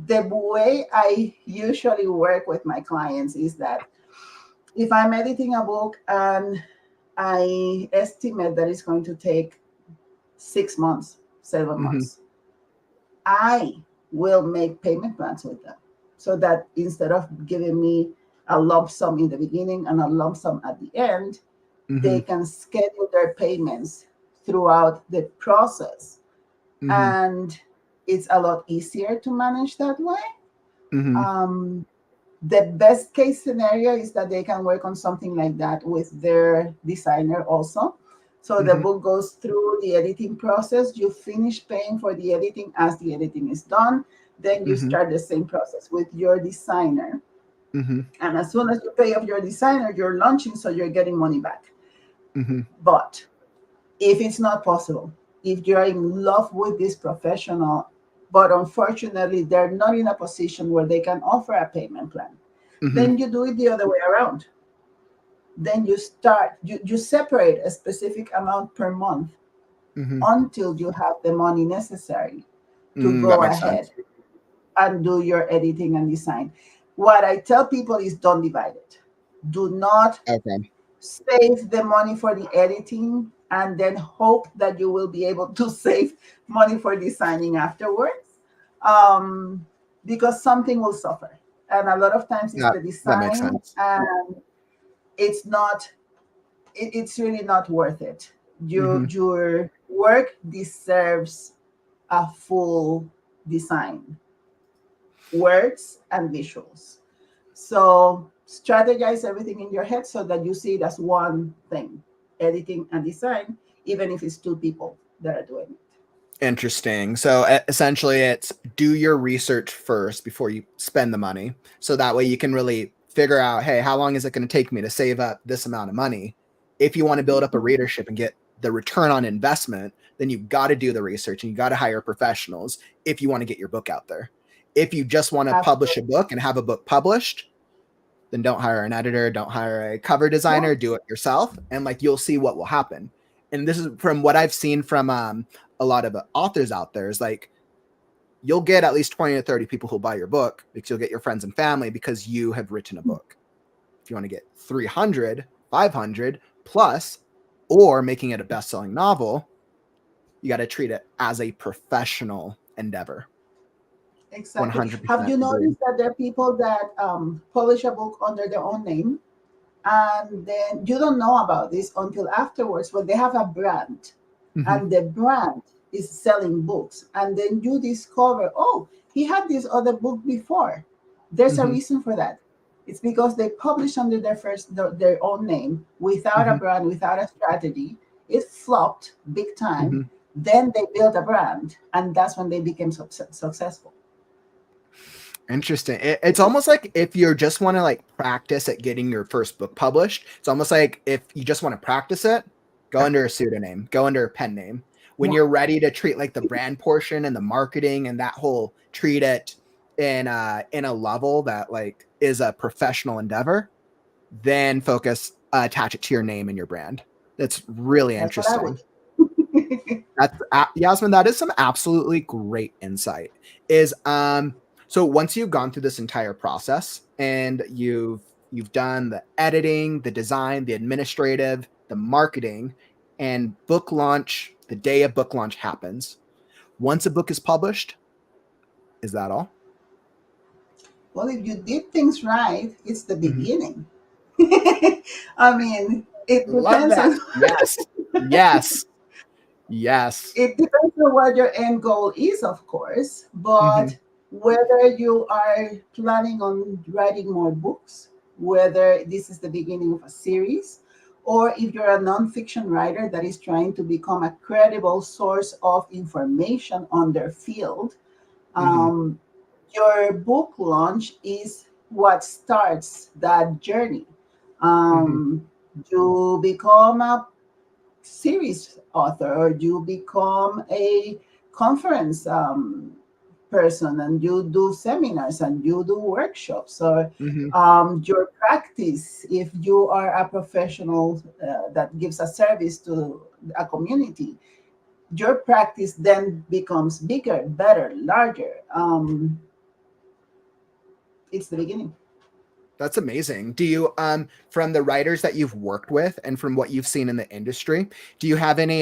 the way I usually work with my clients is that if I'm editing a book and I estimate that it's going to take 6 months, seven Hmm. months, I will make payment plans with them so that instead of giving me a lump sum in the beginning and a lump sum at the end, they Hmm. can schedule their payments throughout the process. Hmm. And it's a lot easier to manage that way. Hmm. Um, the best case scenario is that they can work on something like that with their designer also. So the Hmm. book goes through the editing process. You finish paying for the editing as the editing is done. Then you Hmm. start the same process with your designer. Hmm. And as soon as you pay off your designer, you're launching, so you're getting money back. Hmm. But if it's not possible, if you're in love with this professional, but unfortunately they're not in a position where they can offer a payment plan, Hmm. then you do it the other way around. Then you separate a specific amount per month Hmm. until you have the money necessary to That go makes ahead sense. and do your editing and design. What I tell people is don't divide it. Do not Okay. save the money for the editing and then hope that you will be able to save money for designing afterwards, um, because something will suffer. And a lot of times it's the That makes design, sense. and it's not it's really not worth it. Hmm. Your work deserves a full design, words and visuals. So strategize everything in your head so that you see it as one thing, editing and design, even if it's two people that are doing it. Interesting. So essentially, it's do your research first before you spend the money. So that way you can really figure out, hey, how long is it going to take me to save up this amount of money? If you want to build up a Mhm. readership and get the return on investment, then you got to do the research and you got to hire professionals if you want to get your book out there. If you just want to publish a Absolutely. book and have a book published, then don't hire an editor, don't hire a cover Yeah. designer, do it yourself, and like you'll see what will happen. And this is from what I've seen from a lot of authors out there is like you'll get at least 20 to 30 people who'll buy your book because you'll get your friends and family because you have written a book. If you want to get 300, 500 plus, or making it a best-selling novel, You got to treat it as a professional endeavor. Exactly. Have 100% you agree. noticed that there are people that publish a book under their own name, and then you don't know about this until afterwards, but they have a brand, Hmm. and the brand is selling books, and then you discover, oh, he had this other book before. There's a Hmm. reason for that. It's because they published under their own name, without a Hmm. brand, without a strategy. It flopped big time. Hmm. Then they built a brand, and that's when they became successful. Interesting. It's almost like if you just want to like practice at getting your first book published, it's almost like if you just want to practice it, go under a pseudonym, go under a pen name. When Yeah, you're ready to treat like the brand portion and the marketing and that whole treat it in a level that like is a professional endeavor, then focus attach it to your name and your brand. That's really that's what I interesting. would. That's Yasmin. That is some absolutely great insight. Is so once you've gone through this entire process and you've done the editing, the design, the administrative, the marketing, and book launch, the day of book launch happens. Once a book is published, is that all? Well, if you did things right, it's the Mhm. beginning. I mean, it Love depends that. on Yes. Yes. Yes. it depends on what your end goal is, of course, Hmm. but whether you are planning on writing more books, whether this is the beginning of a series, or if you're a nonfiction writer that is trying to become a credible source of information on their field, Hmm. um, your book launch is what starts that journey. Hmm. You become a series author, or you become a conference person, and you do seminars and you do workshops, or Hmm. your practice, if you are a professional that gives a service to a community, your practice then becomes bigger, better, larger. It's the beginning. That's amazing. Do you from the writers that you've worked with and from what you've seen in the industry, do you have any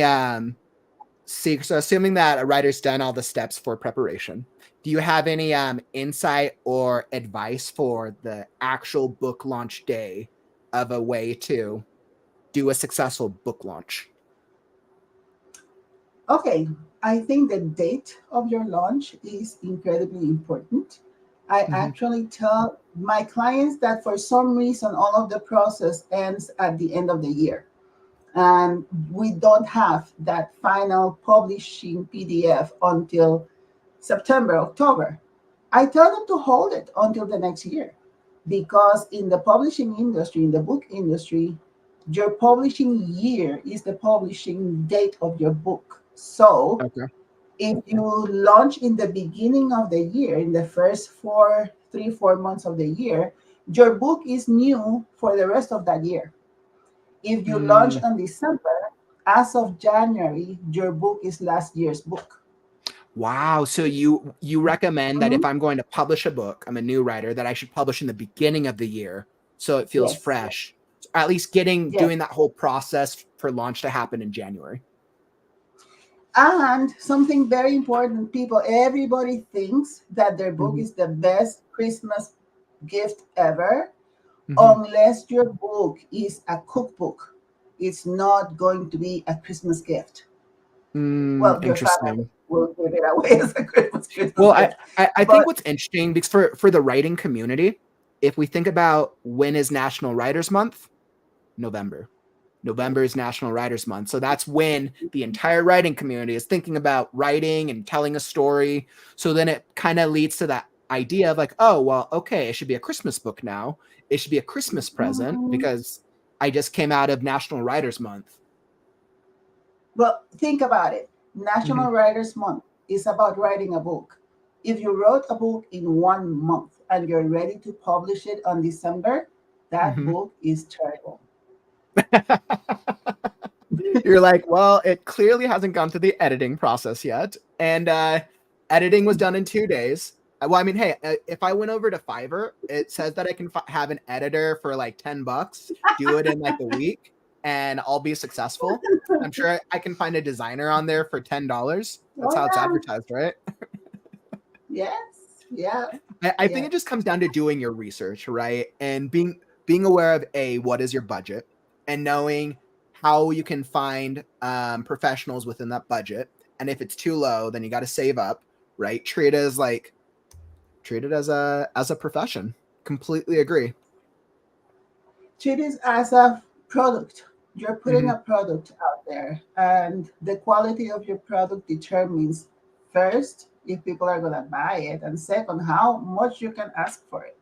secrets? So assuming that a writer's done all the steps for preparation, do you have any insight or advice for the actual book launch day of a way to do a successful book launch? Okay, I think the date of your launch is incredibly important. I Hmm. actually tell my clients that for some reason all of the process ends at the end of the year, and we don't have that final publishing PDF until September, October. I tell them to hold it until the next year, because in the publishing industry, in the book industry, your publishing year is the publishing date of your book. So Okay. if you launch in the beginning of the year, in the first 4 months of the year, your book is new for the rest of that year. If you launch Mm. in December, as of January, your book is last year's book. Wow. So you recommend that Mhm. if I'm going to publish a book, I'm a new writer, that I should publish in the beginning of the year so it feels Yes, fresh. At least getting yes. doing that whole process for launch to happen in January. And something very important, people, everybody thinks that their book Hmm. is the best Christmas gift ever. Hmm. Unless your book is a cookbook, it's not going to be a Christmas gift. Well, your family Interesting. will give it away as a Christmas Well, gift. I think But what's interesting because for the writing community, if we think about when is National Writers Month, November. November is National Writers Month. So that's when the entire writing community is thinking about writing and telling a story. So then it kind of leads to that idea of like, oh, well, okay, it should be a Christmas book now. It should be a Christmas present mm, because I just came out of National Writers Month. well, think about it. Hmm. National Writers Month is about writing a book. If you wrote a book in 1 month and you're ready to publish it on December, that Hmm. book is terrible. You're like, well, it clearly hasn't gone through the editing process yet. And editing was done in 2 days. Well, I mean, hey, if I went over to Fiverr, it says that I can have an editor for like $10, do it in like a week. and I'll be successful. I'm sure I can find a designer on there for $10. That's Oh how it's yeah. advertised, right? Yes. Yeah. I think Yeah. it just comes down to doing your research, right? And being aware of what is your budget, and knowing how you can find professionals within that budget. And if it's too low, then you got to save up, right? Treat it as a profession. Completely agree. Treat it as a product. You're putting Hmm. a product out there, and the quality of your product determines first if people are going to buy it, and second, how much you can ask for it.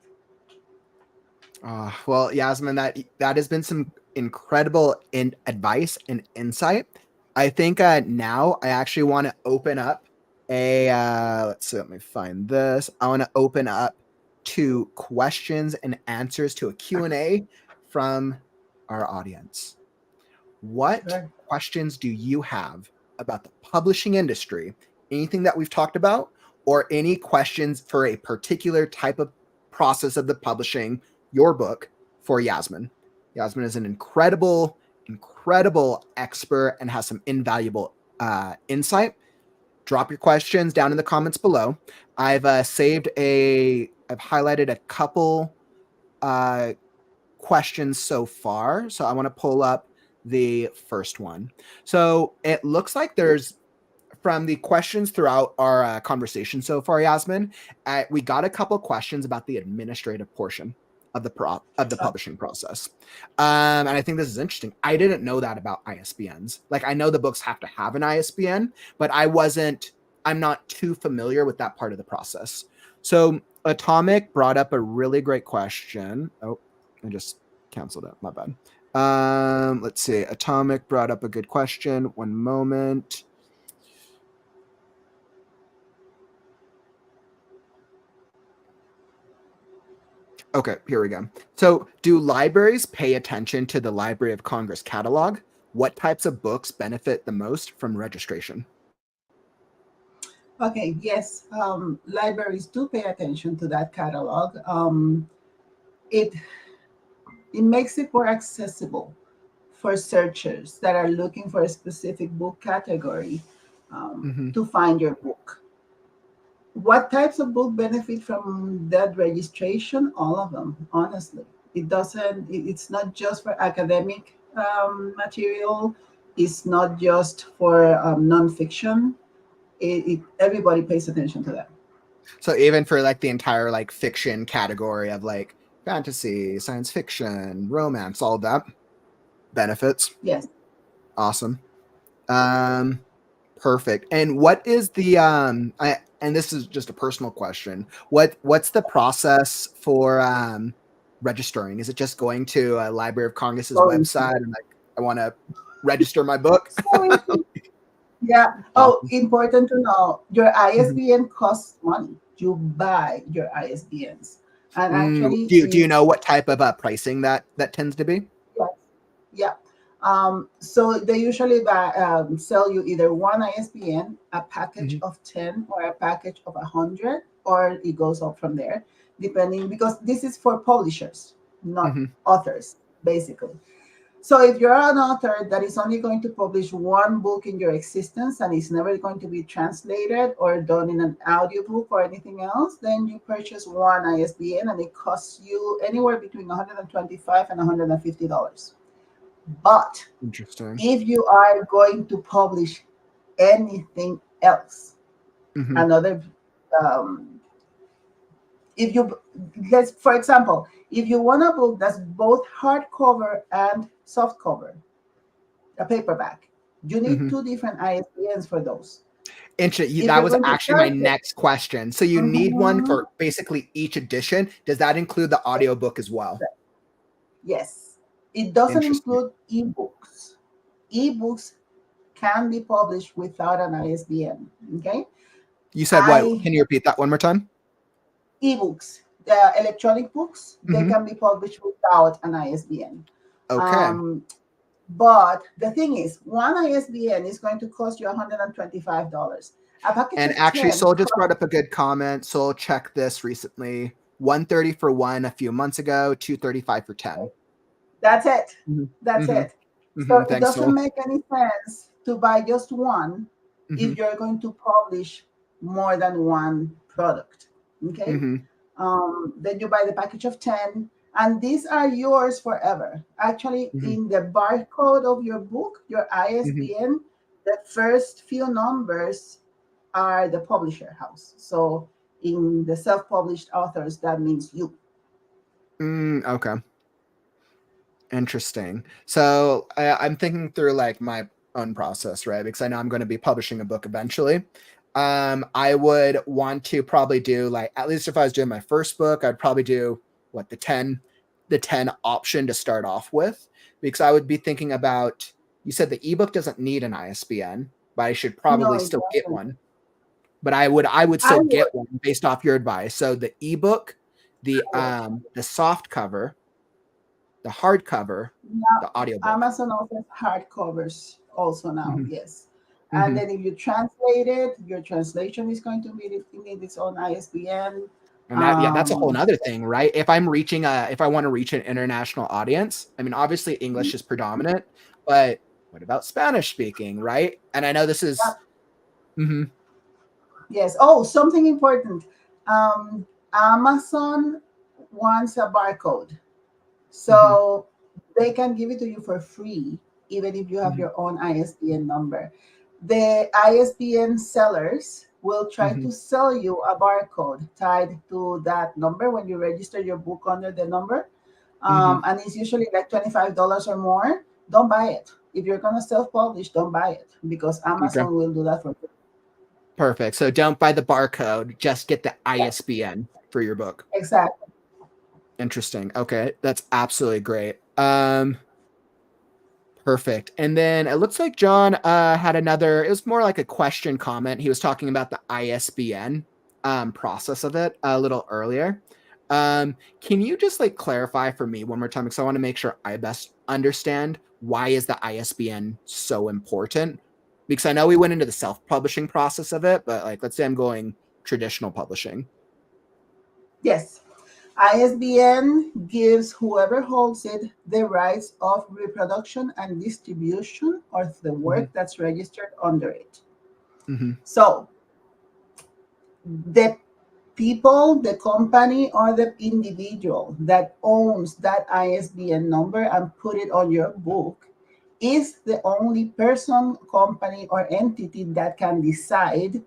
Well, Yasmin, that has been some incredible advice and insight. I think now I actually want to open up a let's see, let me find this. I want to open up to questions and answers to a Q&A from our audience. What Sure. questions do you have about the publishing industry? Anything that we've talked about, or any questions for a particular type of process of the publishing your book for Yasmin? Yasmin is an incredible expert and has some invaluable insight. Drop your questions down in the comments below. I've highlighted a couple questions so far. So I want to pull up the first one. So it looks like there's, from the questions throughout our conversation so far, Yasmin, we got a couple questions about the administrative portion of the Uh, publishing process. And I think this is interesting. I didn't know that about ISBNs. Like, I know the books have to have an ISBN, but I'm not too familiar with that part of the process. So Atomic brought up a really great question. Oh, I just canceled it. My bad. Let's see. Atomic brought up a good question. One moment. Okay, here we go. So, do libraries pay attention to the Library of Congress catalog? What types of books benefit the most from registration? okay, yes, libraries do pay attention to that catalog. It it makes it more accessible for searchers that are looking for a specific book category Mm-hmm. to find your book. What types of book benefit from that registration? All of them, honestly. It's not just for academic material, it's not just for nonfiction. Everybody pays attention to that. So, even for like the entire like fiction category of like fantasy, science fiction, romance, all of that benefits. Yes. Awesome. Um, Perfect. And what is the and this is just a personal question. What's the process for registering? Is it just going to Library of Congress's So easy. website and like, I want to register my book? So easy. Yeah. Oh, Awesome. important to know, your Mhm. ISBN costs money. You buy your ISBNs. And actually, Do you know what type of pricing that tends to be? yes, yeah. So they usually sell you either one ISBN, a package Hmm. of 10, or a package of 100, or it goes up from there, depending, because this is for publishers, not Hmm. authors, basically. So if you're an author that is only going to publish one book in your existence and it's never going to be translated or done in an audiobook or anything else, then you purchase one ISBN and it costs you anywhere between $125 and $150. But Interesting. if you are going to publish anything else, Hmm. another, um, if you, let's, for example, if you want a book that's both hardcover and softcover, a paperback, you need Hmm. two different ISBNs for those. If That you're was going to actually my charge it, next question. So you need one mhm, for basically each edition. Does that include the audiobook as well? yes, it doesn't Interesting. include ebooks. Ebooks can be published without an ISBN. Okay, You said what? I Can you repeat that one more time? ebooks, the electronic books, they Hmm. can be published without an ISBN. Okay. Um, but the thing is, one ISBN is going to cost you $125. A package And of actually, 10 Soul just costs, brought up a good comment. Soul checked this recently. 130 for one a few months ago, 235 for 10. that's it. Hmm. That's Hmm. it. So it Thanks, doesn't Joel. make any sense to buy just one Mm-hmm. if you're going to publish more than one product. Okay. Mm-hmm. Then you buy the package of 10, and these are yours forever. Actually, Mm-hmm. in the barcode of your book, your Mm-hmm. ISBN, the first few numbers are the publisher house. So in the self-published authors, that means you. Okay. Interesting. So I'm thinking through like my own process, right? Because I know I'm going to be publishing a book eventually. I would want to probably do like, at least if I was doing my first book, I'd probably do what the 10 option to start off with, because I would be thinking about, you said the ebook doesn't need an ISBN, but I should No, probably it still get doesn't. one. But I would I still get would. one based off your advice. So the ebook, the soft cover, the hardcover, Now, the audiobook. Amazon offers hardcovers also now, Mhm, yes. And mhm. then if you translate it, your translation is going to need its own ISBN. And that's a whole Um, nother thing, right? If I want to reach an international audience, I mean, obviously English is predominant, but what about Spanish speaking, right? And I know this is, mhm, yes. Oh, something important. Um, Amazon wants a barcode. mhm, So they can give it to you for free, even if you have mhm, your own ISBN number. The ISBN sellers will try mhm, to sell you a barcode tied to that number when you register your book under the number. mhm. And it's usually like $25 or more. Don't buy it. If you're going to self publish, don't buy it because Okay, Amazon will do that for you. perfect. So don't buy the barcode, just get the Yes, ISBN for your book. exactly. Interesting. Okay, that's absolutely great. Perfect. And then it looks like John had another, it was more like a question comment. He was talking about the ISBN process of it a little earlier. Can you just like clarify for me one more time? Because I want to make sure I best understand, why is the ISBN so important? Because I know we went into the self-publishing process of it, but like let's say I'm going traditional publishing. Yes. ISBN gives whoever holds it the rights of reproduction and distribution of the Hmm. work that's registered under it. Hmm. So the people, the company, or the individual that owns that ISBN number and put it on your book is the only person, company, or entity that can decide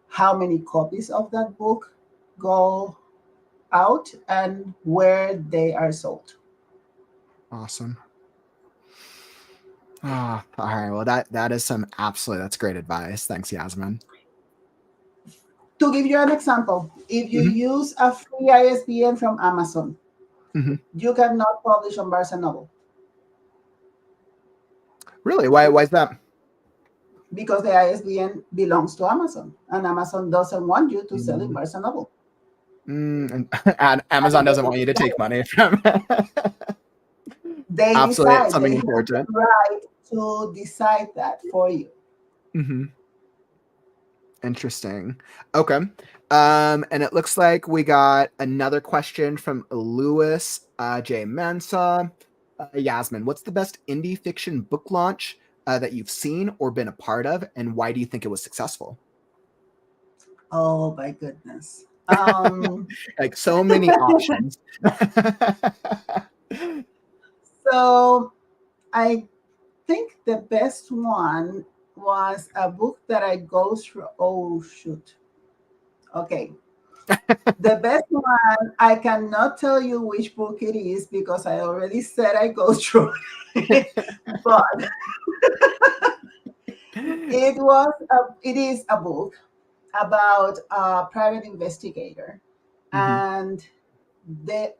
how many copies of that book go out and where they are sold. Awesome. Ah, all right. Well, that is some absolutely, that's great advice. Thanks, Yasmin. To give you an example, if you Hmm. use a free ISBN from Amazon, Hmm. you cannot publish on Barnes& and Noble Really? Why is that? because the ISBN belongs to Amazon, and Amazon doesn't want you to sell in Mm, Barnes& and Noble. and Amazon And doesn't want you to take money from they absolutely decide, something they have the important. right to decide that for you. Hmm. Interesting. Okay. And it looks like we got another question from Lewis J. Mansa. Yasmin, what's the best indie fiction book launch that you've seen or been a part of, and why do you think it was successful? Oh my goodness. Like so many options. So I think the best one was a book that I go through. Oh shoot. Okay. The best one, I cannot tell you which book it is because I already said I go through it. But it is a book about a private investigator. Hmm. And the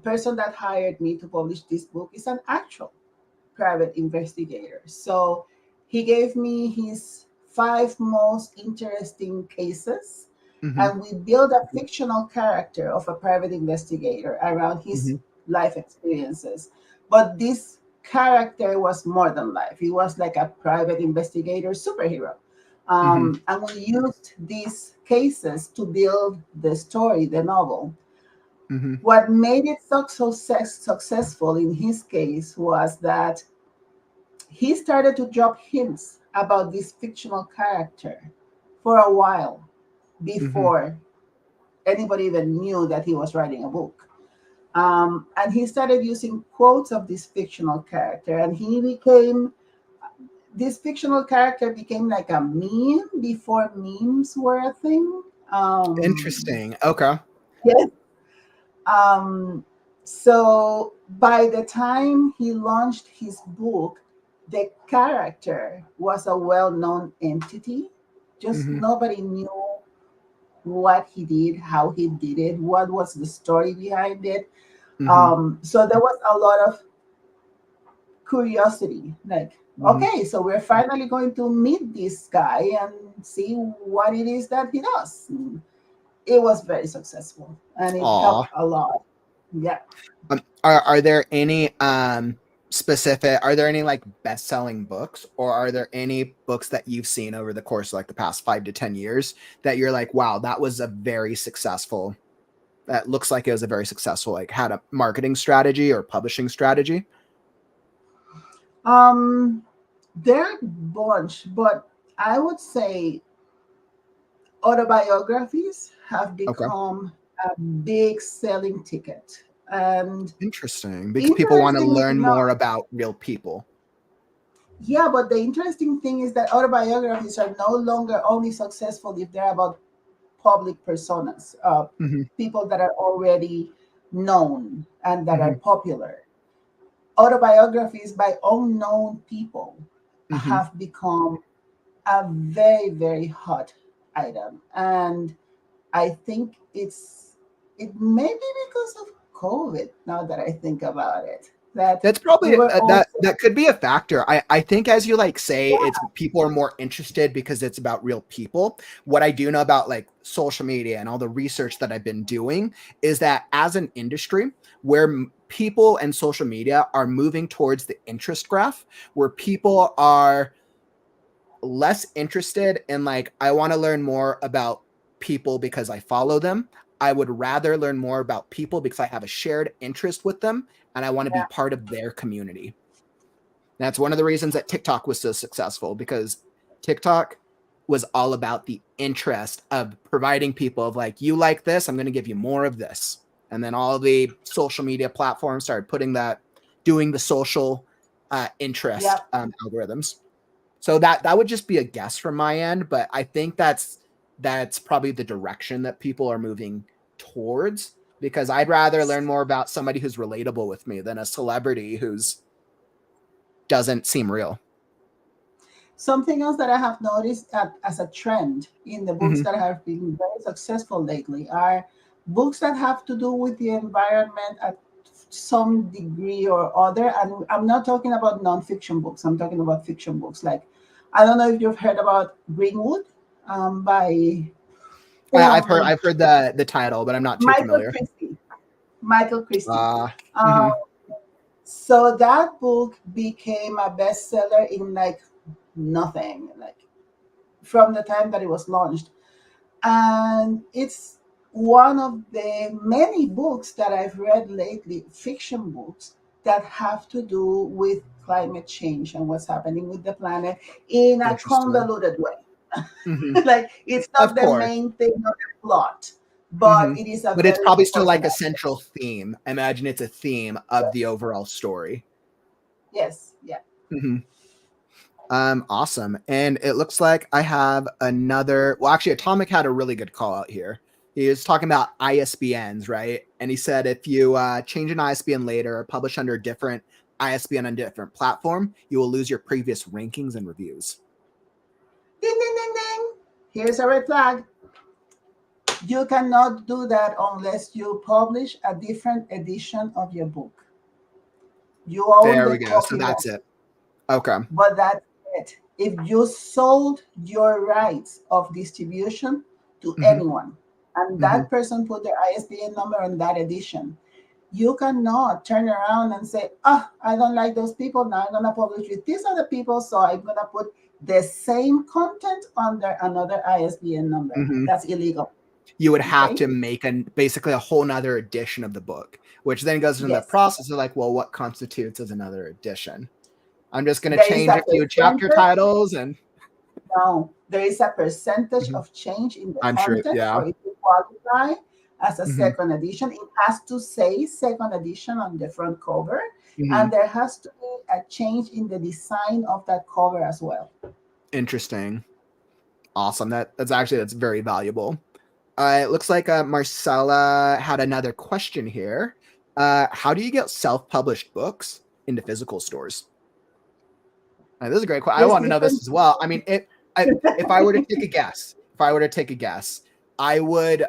person that hired me to publish this book is an actual private investigator. So he gave me his 5 most interesting cases, Hmm. and we built a fictional character of a private investigator around his Hmm. life experiences. But this character was more than life. He was like a private investigator superhero. Hmm. And we used these cases to build the story, the novel. Hmm. What made it so successful in his case was that he started to drop hints about this fictional character for a while Mm-hmm. before anybody even knew that he was writing a book. And he started using quotes of this fictional character, and this fictional character became like a meme before memes were a thing. Interesting. Okay. Yes. Um, so by the time he launched his book, the character was a well-known entity. Just Mm-hmm. nobody knew what he did, how he did it, what was the story behind it. Mm-hmm. So there was a lot of curiosity, like, Mm-hmm. okay, so we're finally going to meet this guy and see what it is that he does. It was very successful and it Aw. helped a lot. Yeah. Are there any specific, are there any like best-selling books, or are there any books that you've seen over the course of like the past 5 to 10 years that you're like, wow, that was a very successful, that looks like it was a very successful, like had a marketing strategy or publishing strategy? Um, there are a bunch, but I would say autobiographies have Okay. become a big selling ticket. And Interesting. Because people want to interestingly learn enough, more about real people. yeah, but the interesting thing is that autobiographies are no longer only successful if they're about public personas, Mm-hmm. people that are already known and that Mm-hmm. are popular. Autobiographies by unknown people Mm-hmm. have become a very, very hot item. And I think it may be because of COVID, now that I think about it, that That's we probably were that also, that could be a factor. I think, as you like say, it's people are more interested because it's about real people. What I do know about like social media and all the research that I've been doing is that as an industry where people and social media are moving towards the interest graph, where people are less interested in like, I want to learn more about people because I follow them. I would rather learn more about people because I have a shared interest with them and I want to be yeah, part of their community. That's one of the reasons that TikTok was so successful, because TikTok was all about the interest of providing people of like, you like this, I'm going to give you more of this. And then all the social media platforms started putting that, doing the social yeah. interest algorithms. So that would just be a guess from my end, but I think that's probably the direction that people are moving towards, because I'd rather learn more about somebody who's relatable with me than a celebrity who's doesn't seem real. Something else that I have noticed as a trend in the books Mhm. that have been very successful lately are books that have to do with the environment at some degree or other. And I'm not talking about nonfiction books, I'm talking about fiction books. Like, I don't know if you've heard about Greenwood, by um, I've heard the title, but I'm not too Michael familiar. Christie. Michael Christie. Uh, Um, mhm, so that book became a bestseller in like nothing, like from the time that it was launched. And it's one of the many books that I've read lately, fiction books, that have to do with climate change and what's happening with the planet in a interesting. convoluted way. Mhm. Like, it's Of not the course. main thing of the plot, but Mhm. it is a But it's very probably still important like a aspect. central theme. I imagine it's a theme of the overall story. Yes, yeah. Mhm. Awesome. And it looks like I have another. Well, actually, Atomic had a really good call out here. He was talking about ISBNs, right? And he said if you change an ISBN later or publish under a different ISBN on a different platform, you will lose your previous rankings and reviews. Ding, ding, ding, ding. Here's a red flag. You cannot do that unless you publish a different edition of your book. You own There the we go. So copyright, that's it. Okay. but that's it. If you sold your rights of distribution to Hmm. anyone and Hmm. that person put their ISBN number on that edition, you cannot turn around and say, "Ah, I don't like those people. Now I'm going to publish with these other people. So I'm going to put the same content under another ISBN number." Hmm. That's illegal. You would have Okay. to make basically a whole nother edition of the book, which then goes into the Yes. process of like, well, what constitutes as another edition? I'm just going to There is change a a few chapter percentage. titles and No, there is a percentage Mhm. of change in the I'm sure. content Yeah. for it to qualify as a Hmm. second edition. It has to say second edition on the front cover, Hmm. and there has to be a change in the design of that cover as well. Interesting. Awesome. That's very valuable. It looks like Marcella had another question here. How do you get self-published books into physical stores? This is a great question. I There's want to know this different. as well. I mean, if I were to take a guess, I would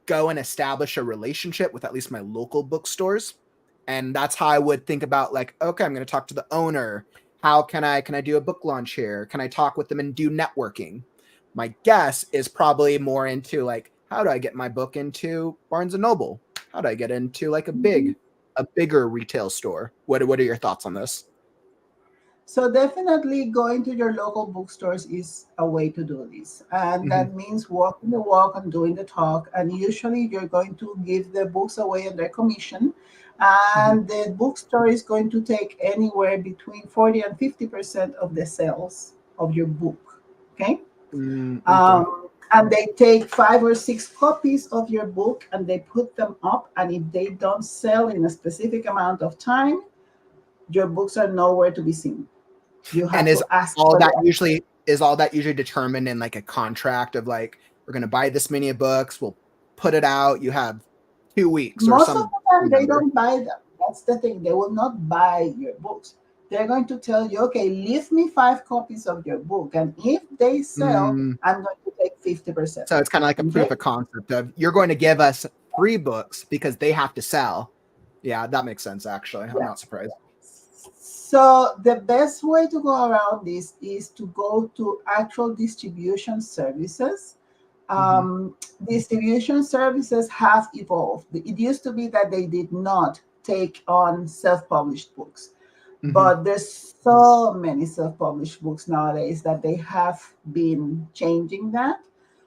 go and establish a relationship with at least my local bookstores, and that's how I would think about, like, okay, I'm going to talk to the owner. How can I do a book launch here? Can I talk with them and do networking? My guess is probably more into, like, how do I get my book into Barnes and Noble? How do I get into like a bigger retail store? What are your thoughts on this? So definitely going to your local bookstores is a way to do this. And Hmm. that means walking the walk and doing the talk. And usually you're going to give the books away on their commission. Hmm. And the bookstore is going to take anywhere between 40 and 50% of the sales of your book. Okay. Okay. And they take 5 or 6 copies of your book and they put them up. And if they don't sell in a specific amount of time, your books are nowhere to be seen. You And have to ask for them. all that usually determined in like a contract of, like, we're going to buy this many books, we'll put it out, you have 2 weeks or Most of some the time, they number. don't buy them. That's the thing. They will not buy your books. They're going to tell you, okay, leave me 5 copies of your book. And if they sell, Mm, I'm going to take 50%. so it's kind of like a Okay. proof of concept of, you're going to give us free books because they have to sell. Yeah, that makes sense, actually. I'm Yeah. not surprised. So the best way to go around this is to go to actual distribution services. Hmm. Distribution services have evolved. It used to be that they did not take on self-published books, Hmm. but there's so many self-published books nowadays that they have been changing that.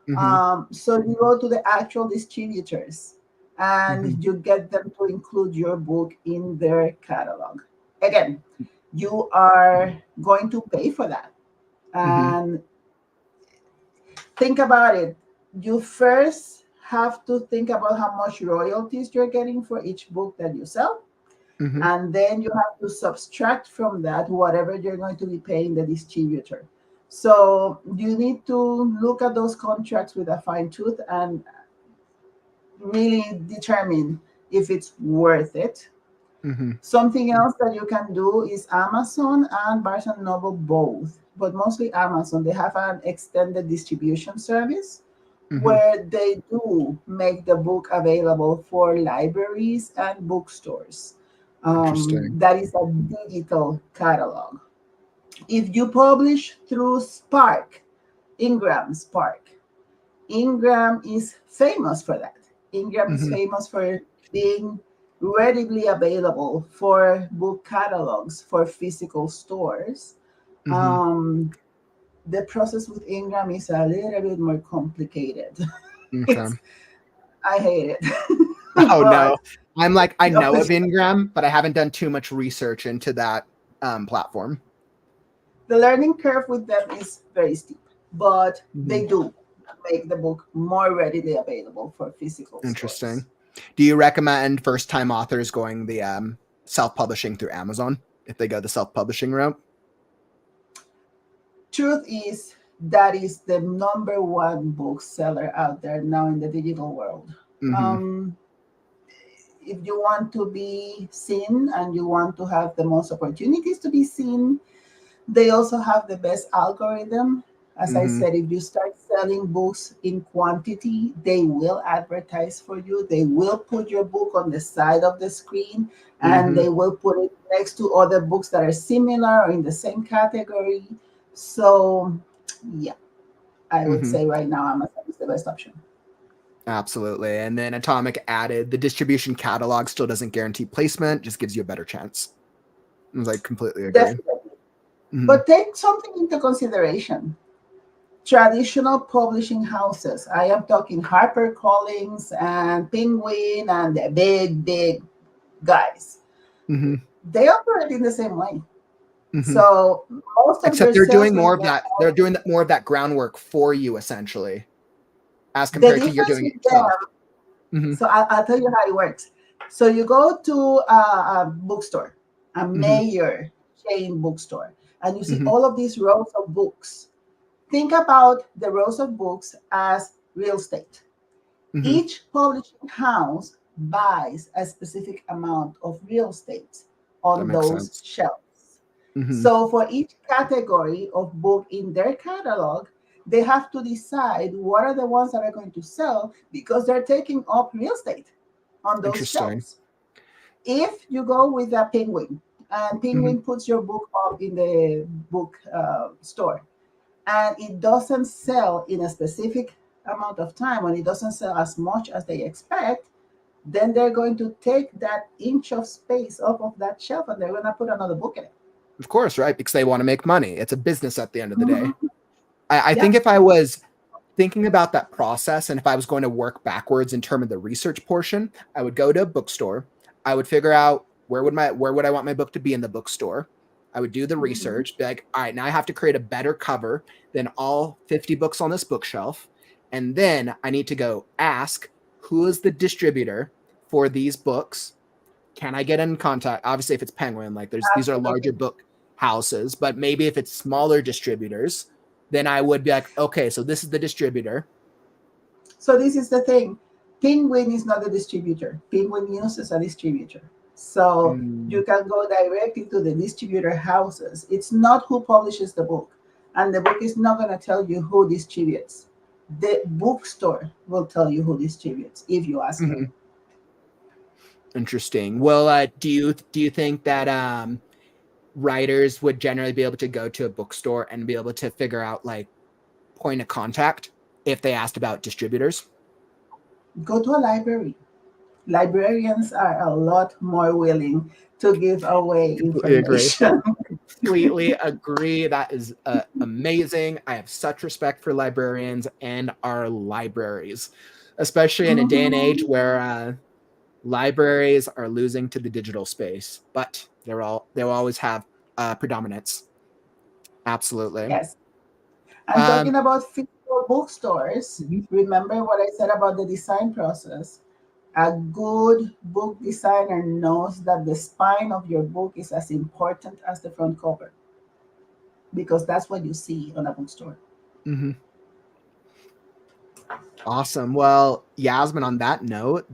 Hmm. So you go to the actual distributors Hmm. and you get them to include your book in their catalog. Again, you are going to pay for that. Hmm. And think about it. You first have to think about how much royalties you're getting for each book that you sell. Hmm. And then you have to subtract from that whatever you're going to be paying the distributor. So you need to look at those contracts with a fine tooth and really determine if it's worth it. Hmm. Something else that you can do is Amazon and Barnes and Noble both, but mostly Amazon. They have an extended distribution service Hmm. where they do make the book available for libraries and bookstores. Interesting. That is a digital catalog. If you publish through Spark, Ingram Spark, Ingram is famous for that. Ingram is Hmm. famous for being readily available for book catalogs for physical stores. Hmm. Um, the process with Ingram is a little bit more complicated. Okay. It's I hate it, Oh no. but I'm like, I no, know of Ingram, but I haven't done too much research into that platform. the learning curve with them is very steep, but Mhm. they do make the book more readily available for physical stores. Interesting. Do you recommend first-time authors going the self-publishing through Amazon if they go the self-publishing route? Truth is, that is the number one bookseller out there now in the digital world. Hmm. Um, if you want to be seen and you want to have the most opportunities to be seen, they also have the best algorithm. As I Hmm. said, if you start selling books in quantity, they will advertise for you. They will put your book on the side of the screen and Hmm. they will put it next to other books that are similar or in the same category. So, yeah, I would Hmm. say right now Amazon is the best option. Absolutely. And then Atomic added the distribution catalog still doesn't guarantee placement, just gives you a better chance. I was like, completely agree. Definitely. Hmm. But take something into consideration. Traditional publishing houses. I am talking HarperCollins and Penguin and the big, big guys. Hmm. They operate in the same way. Hmm. So most of Except your they're doing salesmen more of know. that. They're doing more of that groundwork for you, essentially, as The compared to you're difference doing it with them, yourself. Hmm. so I'll tell you how it works. So you go to a bookstore, a Hmm. major chain bookstore, and you see Hmm. all of these rows of books. Think about the rows of books as real estate. Hmm. Each publishing house buys a specific amount of real estate That on makes those sense. shelves. Hmm. So for each category of book in their catalog, they have to decide what are the ones that are going to sell because they're taking up real estate on those Interesting. shelves. If you go with a penguin and Hmm. penguin puts your book up in the book store and it doesn't sell in a specific amount of time, when it doesn't sell as much as they expect, then they're going to take that inch of space off of that shelf and they're going to put another book in it. Of course, right? Because they want to make money. It's a business at the end of the day. Mhm. I think Yep. if I was thinking about that process and if I was going to work backwards in terms of the research portion, I would go to a bookstore. I would figure out where would I want my book to be in the bookstore. I would do the Mhm. research, be like, all right, now I have to create a better cover than all 50 books on this bookshelf. And then I need to go ask who is the distributor for these books. Can I get in contact? Obviously, if it's Penguin, like these are larger Absolutely. book houses, but maybe if it's smaller distributors, then I would be like, okay, so this is the distributor. So this is the thing. Penguin is not a distributor. Penguin uses a distributor. So Mm, you can go directly to the distributor houses. It's not who publishes the book. And the book is not going to tell you who distributes. The bookstore will tell you who distributes if you ask them. mhm. Interesting. Well, do you think that writers would generally be able to go to a bookstore and be able to figure out like point of contact if they asked about distributors? Go to a library. Librarians are a lot more willing to give away Completely agree. information. Completely agree. That is amazing. I have such respect for librarians and our libraries, especially in a day and age Mhm. where libraries are losing to the digital space, but they'll always have predominance. Absolutely. Yes. And Um, talking about physical bookstores, mhm. remember what I said about the design process? A good book designer knows that the spine of your book is as important as the front cover because that's what you see on a bookstore. Mhm. Awesome. Well, Yasmin, on that note,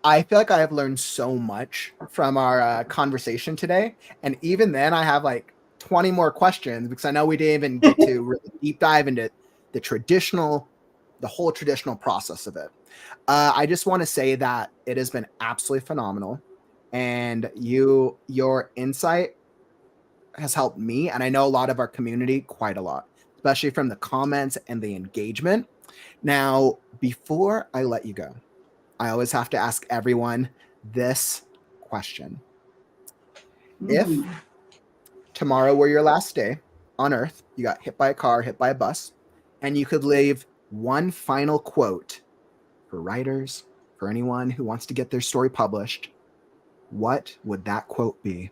I feel like I have learned so much from our conversation today. And even then, I have like 20 more questions because I know we didn't even get to really deep dive into the traditional, the whole traditional process of it. I just want to say that it has been absolutely phenomenal. And your insight has helped me. And I know a lot of our community quite a lot, especially from the comments and the engagement. Now, before I let you go, I always have to ask everyone this question. If Mhm. tomorrow were your last day on Earth, you got hit by a car, hit by a bus, and you could leave one final quote for writers, for anyone who wants to get their story published, what would that quote be?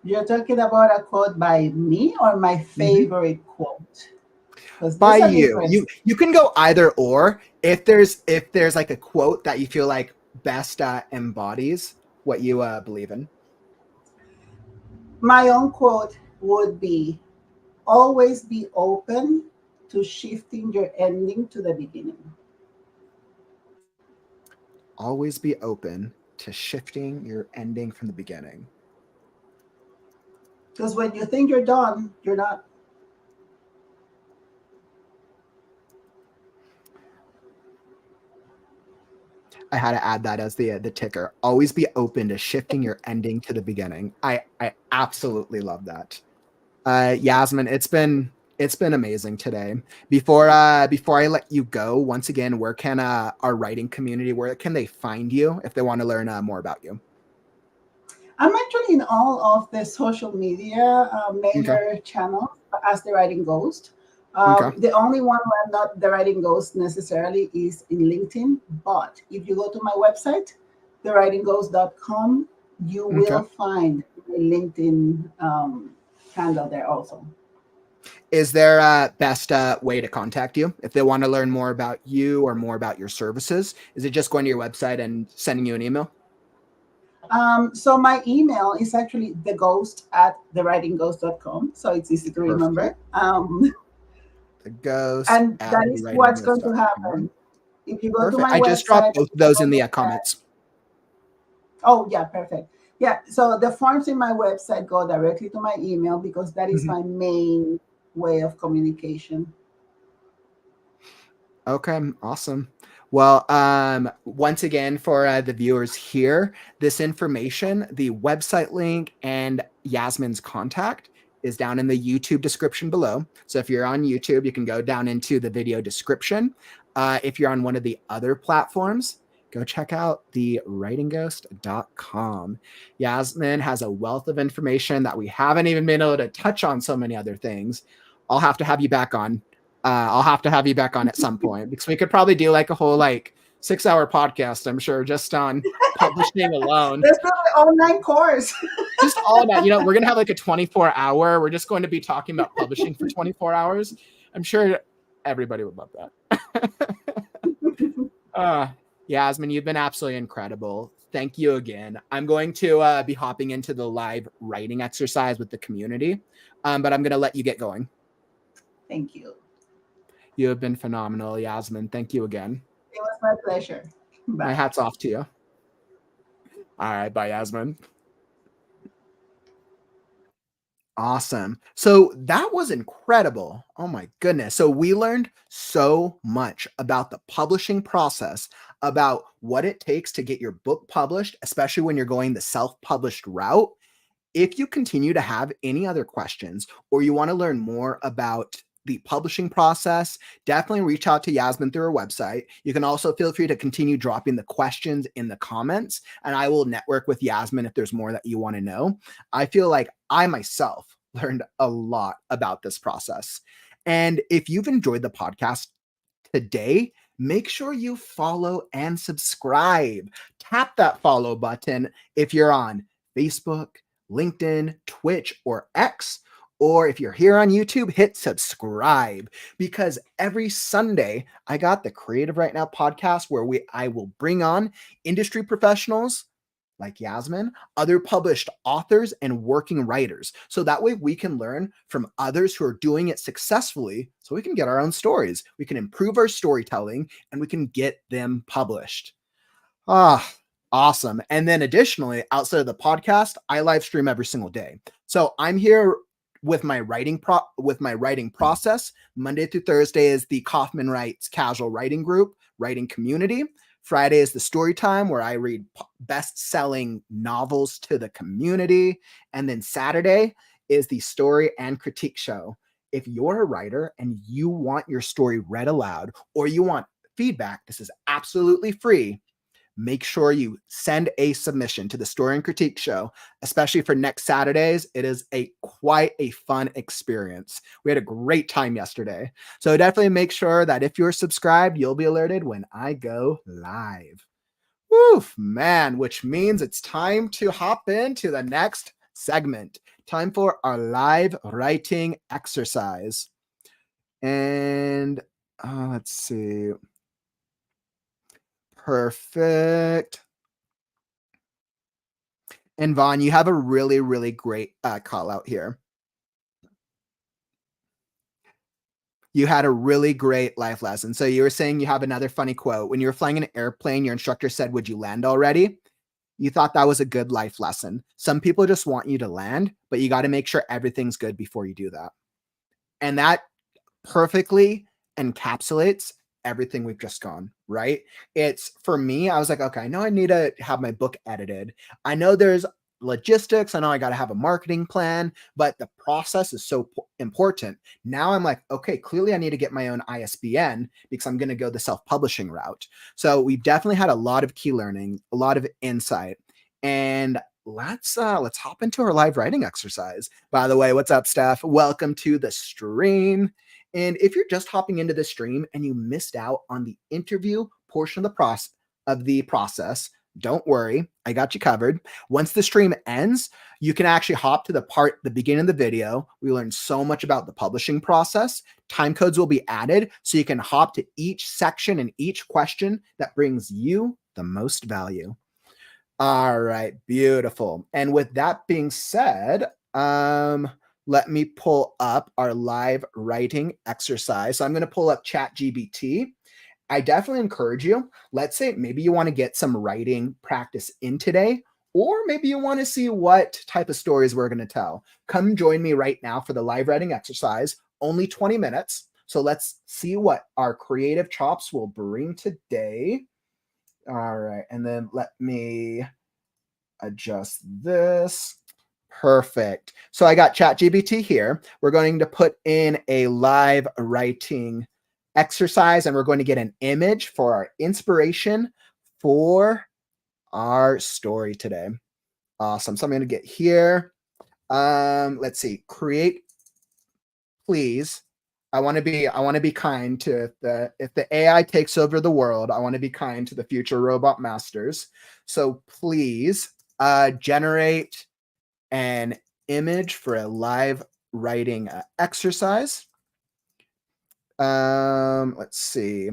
You're talking about a quote by me or my Mhm. favorite quote? Because By there's a you. difference. You can go either or. If there's like a quote that you feel like best embodies what you believe in. My own quote would be always be open to shifting your ending to the beginning. Always be open to shifting your ending from the beginning. Because when you think you're done, you're not. I had to add that as the ticker. Always be open to shifting your ending to the beginning. I absolutely love that. Yasmin, it's been amazing today. Before I let you go, once again, where can our writing community, where can they find you if they want to learn more about you? I'm actually in all of the social media Okay. major channels as the writing ghost. Okay. The only one where I'm not the writing ghost necessarily is in LinkedIn. But if you go to my website, thewritingghost.com, you Okay. will find my LinkedIn handle there also. Is there a best way to contact you if they want to learn more about you or more about your services? Is it just going to your website and sending you an email? So my email is actually theghost@thewritingghost.com. So it's easy to remember. Perfect. The ghost And at that is what's going to thewritingghost.com. happen. If you go to Perfect. my I just dropped website, both of those in the comments. oh yeah, perfect. Yeah, so the forms in my website go directly to my email because that is Mhm. my main way of communication. Okay, awesome. Well, once again, for the viewers here, this information, the website link and Yasmin's contact is down in the YouTube description below. So if you're on YouTube, you can go down into the video description. If you're on one of the other platforms, go check out the writingghost.com. Yasmin has a wealth of information that we haven't even been able to touch on so many other things. I'll have to have you back on. I'll have to have you back on at some point because we could probably do like a whole like 6-hour podcast, I'm sure, just on publishing alone. Let's do an online course. Just all about, we're going to have like a 24-hour. We're just going to be talking about publishing for 24 hours. I'm sure everybody would love that. Yasmin, you've been absolutely incredible. Thank you again. I'm going to be hopping into the live writing exercise with the community, but I'm going to let you get going. Thank you. You have been phenomenal, Yasmin. Thank you again. It was my pleasure. My Bye. hat's off to you. All right, bye, Yasmin. Awesome. So that was incredible. Oh my goodness. So we learned so much about the publishing process, about what it takes to get your book published, especially when you're going the self-published route. If you continue to have any other questions or you want to learn more about the publishing process, definitely reach out to Yasmin through her website. You can also feel free to continue dropping the questions in the comments, and I will network with Yasmin if there's more that you want to know. I feel like I myself learned a lot about this process. And if you've enjoyed the podcast today, make sure you follow and subscribe. Tap that follow button if you're on Facebook, LinkedIn, Twitch, or X. Or if you're here on YouTube, hit subscribe because every Sunday I got the Creative Right Now podcast where I will bring on industry professionals like Yasmin, other published authors, and working writers. So that way we can learn from others who are doing it successfully so we can get our own stories. We can improve our storytelling and we can get them published. Ah, awesome. And then additionally, outside of the podcast, I live stream every single day. So I'm here with my writing process. Monday through Thursday is the Kauffman Writes Casual Writing Group, writing community. Friday is the story time where I read best-selling novels to the community. And then Saturday is the story and critique show. If you're a writer and you want your story read aloud or you want feedback, this is absolutely free. Make sure you send a submission to the Story and Critique Show, especially for next Saturdays. It is quite a fun experience. We had a great time yesterday. So definitely make sure that if you're subscribed, you'll be alerted when I go live. Woof, man, which means it's time to hop into the next segment. Time for our live writing exercise. And let's see. Perfect. And Vaughn, you have a really, really great call out here. You had a really great life lesson. So you were saying you have another funny quote. When you were flying an airplane, your instructor said, "Would you land already?" You thought that was a good life lesson. Some people just want you to land, but you got to make sure everything's good before you do that. And that perfectly encapsulates everything we've just gone, right? It's for me, I was like, okay, I know I need to have my book edited. I know there's logistics. I know I got to have a marketing plan, but the process is so important. Now I'm like, okay, clearly I need to get my own ISBN because I'm going to go the self-publishing route. So we've definitely had a lot of key learning, a lot of insight, and let's hop into our live writing exercise. By the way, what's up, Steph? Welcome to the stream. And if you're just hopping into the stream and you missed out on the interview portion of the process, don't worry, I got you covered. Once the stream ends, you can actually hop to the beginning of the video. We learned so much about the publishing process. Time codes will be added so you can hop to each section and each question that brings you the most value. All right, beautiful. And with that being said, let me pull up our live writing exercise. So I'm going to pull up ChatGPT. I definitely encourage you. Let's say maybe you want to get some writing practice in today, or maybe you want to see what type of stories we're going to tell. Come join me right now for the live writing exercise, only 20 minutes. So let's see what our creative chops will bring today. All right, and then let me adjust this. Perfect. So I got ChatGPT here. We're going to put in a live writing exercise, and we're going to get an image for our inspiration for our story today. Awesome. So I'm going to get here. Let's see. Create, please. I want to be kind to if the AI takes over the world, I want to be kind to the future robot masters. So please generate an image for a live writing exercise. Let's see.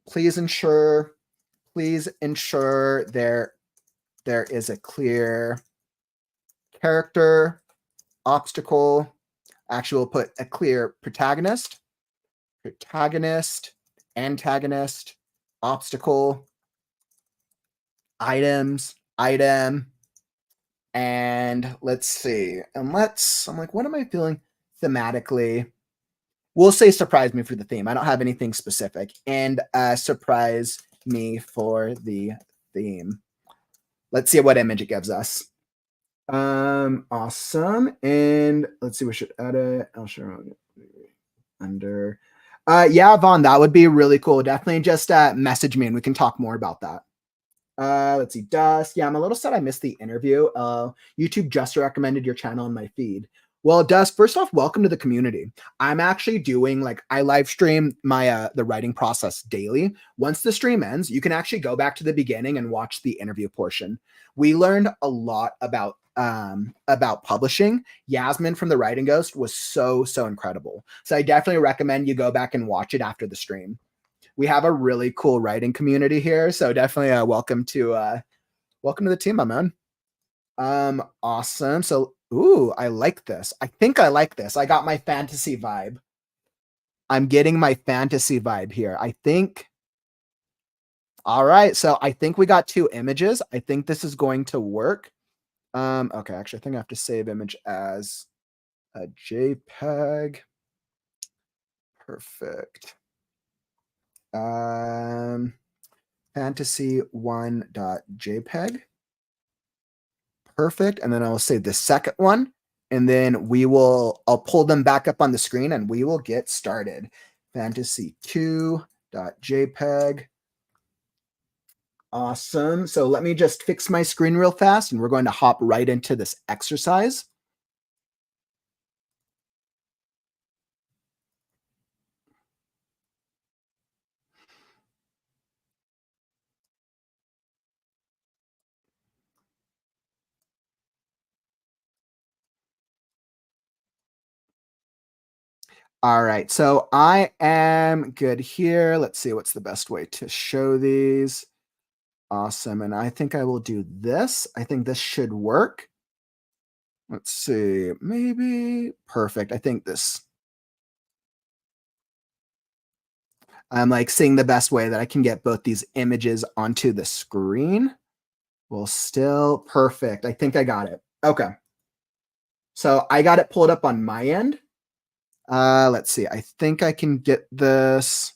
Please ensure there is a clear character, obstacle. Actually, we'll put a clear protagonist, antagonist, obstacle, items, item, and let's see. I'm like, what am I feeling thematically? We'll say surprise me for the theme. I don't have anything specific. And surprise me for the theme. Let's see what image it gives us. Awesome. And let's see, we should edit. I'll show under. Yeah, Vaughn, that would be really cool. Definitely just message me and we can talk more about that. Let's see, Dust. Yeah, I'm a little sad I missed the interview. YouTube just recommended your channel in my feed. Well, Dust, first off, welcome to the community. I'm actually doing I live stream my the writing process daily. Once the stream ends, you can actually go back to the beginning and watch the interview portion. We learned a lot about publishing. Yasmin from the Writing Ghost was so incredible. So I definitely recommend you go back and watch it after the stream. We have a really cool writing community here, so definitely welcome to the team, my man. Awesome. So, ooh, I like this. I think I like this. I got my fantasy vibe. I'm getting my fantasy vibe here. I think. All right, so I think we got 2 images. I think this is going to work. Okay, actually, I think I have to save image as a JPEG. Perfect. Fantasy1.jpg. Perfect. And then I'll save the second one. And then I'll pull them back up on the screen and we will get started. Fantasy2.jpg. Awesome. So let me just fix my screen real fast and we're going to hop right into this exercise. All right, so I am good here. Let's see what's the best way to show these. Awesome, and I think I will do this. I think this should work. Let's see, maybe perfect. I think this. I'm seeing the best way that I can get both these images onto the screen. Well, still perfect. I think I got it. Okay. So I got it pulled up on my end. Let's see. I think I can get this.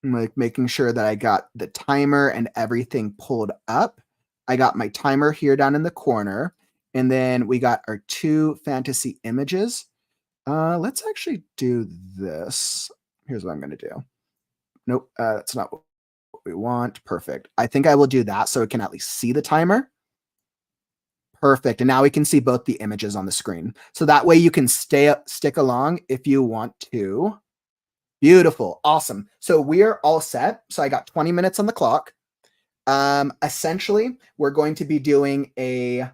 I'm making sure that I got the timer and everything pulled up. I got my timer here down in the corner. And then we got our 2 fantasy images. Let's actually do this. Here's what I'm going to do. Nope, that's not what we want. Perfect. I think I will do that so we can at least see the timer. Perfect. And now we can see both the images on the screen. So that way you can stick along if you want to. Beautiful. Awesome. So we are all set. So I got 20 minutes on the clock. Essentially, we're going to be doing a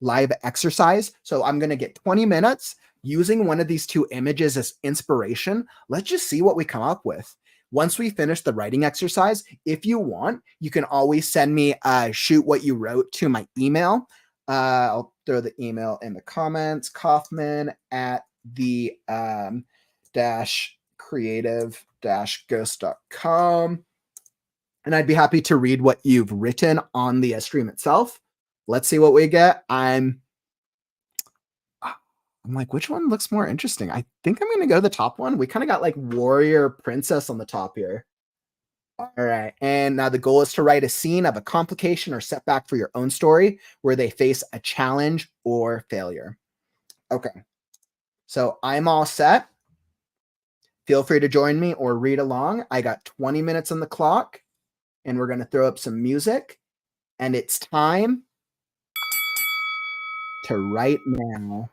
live exercise. So I'm going to get 20 minutes using one of these two images as inspiration. Let's just see what we come up with. Once we finish the writing exercise, if you want, you can always send me shoot what you wrote to my email. I'll throw the email in the comments, Kauffman at the dash creative dash ghost.com. And I'd be happy to read what you've written on the stream itself. Let's see what we get. I'm like, which one looks more interesting? I think I'm going to go the top one. We kind of got like warrior princess on the top here. All right. And now the goal is to write a scene of a complication or setback for your own story where they face a challenge or failure. Okay. So I'm all set. Feel free to join me or read along. I got 20 minutes on the clock and we're going to throw up some music and it's time to write now.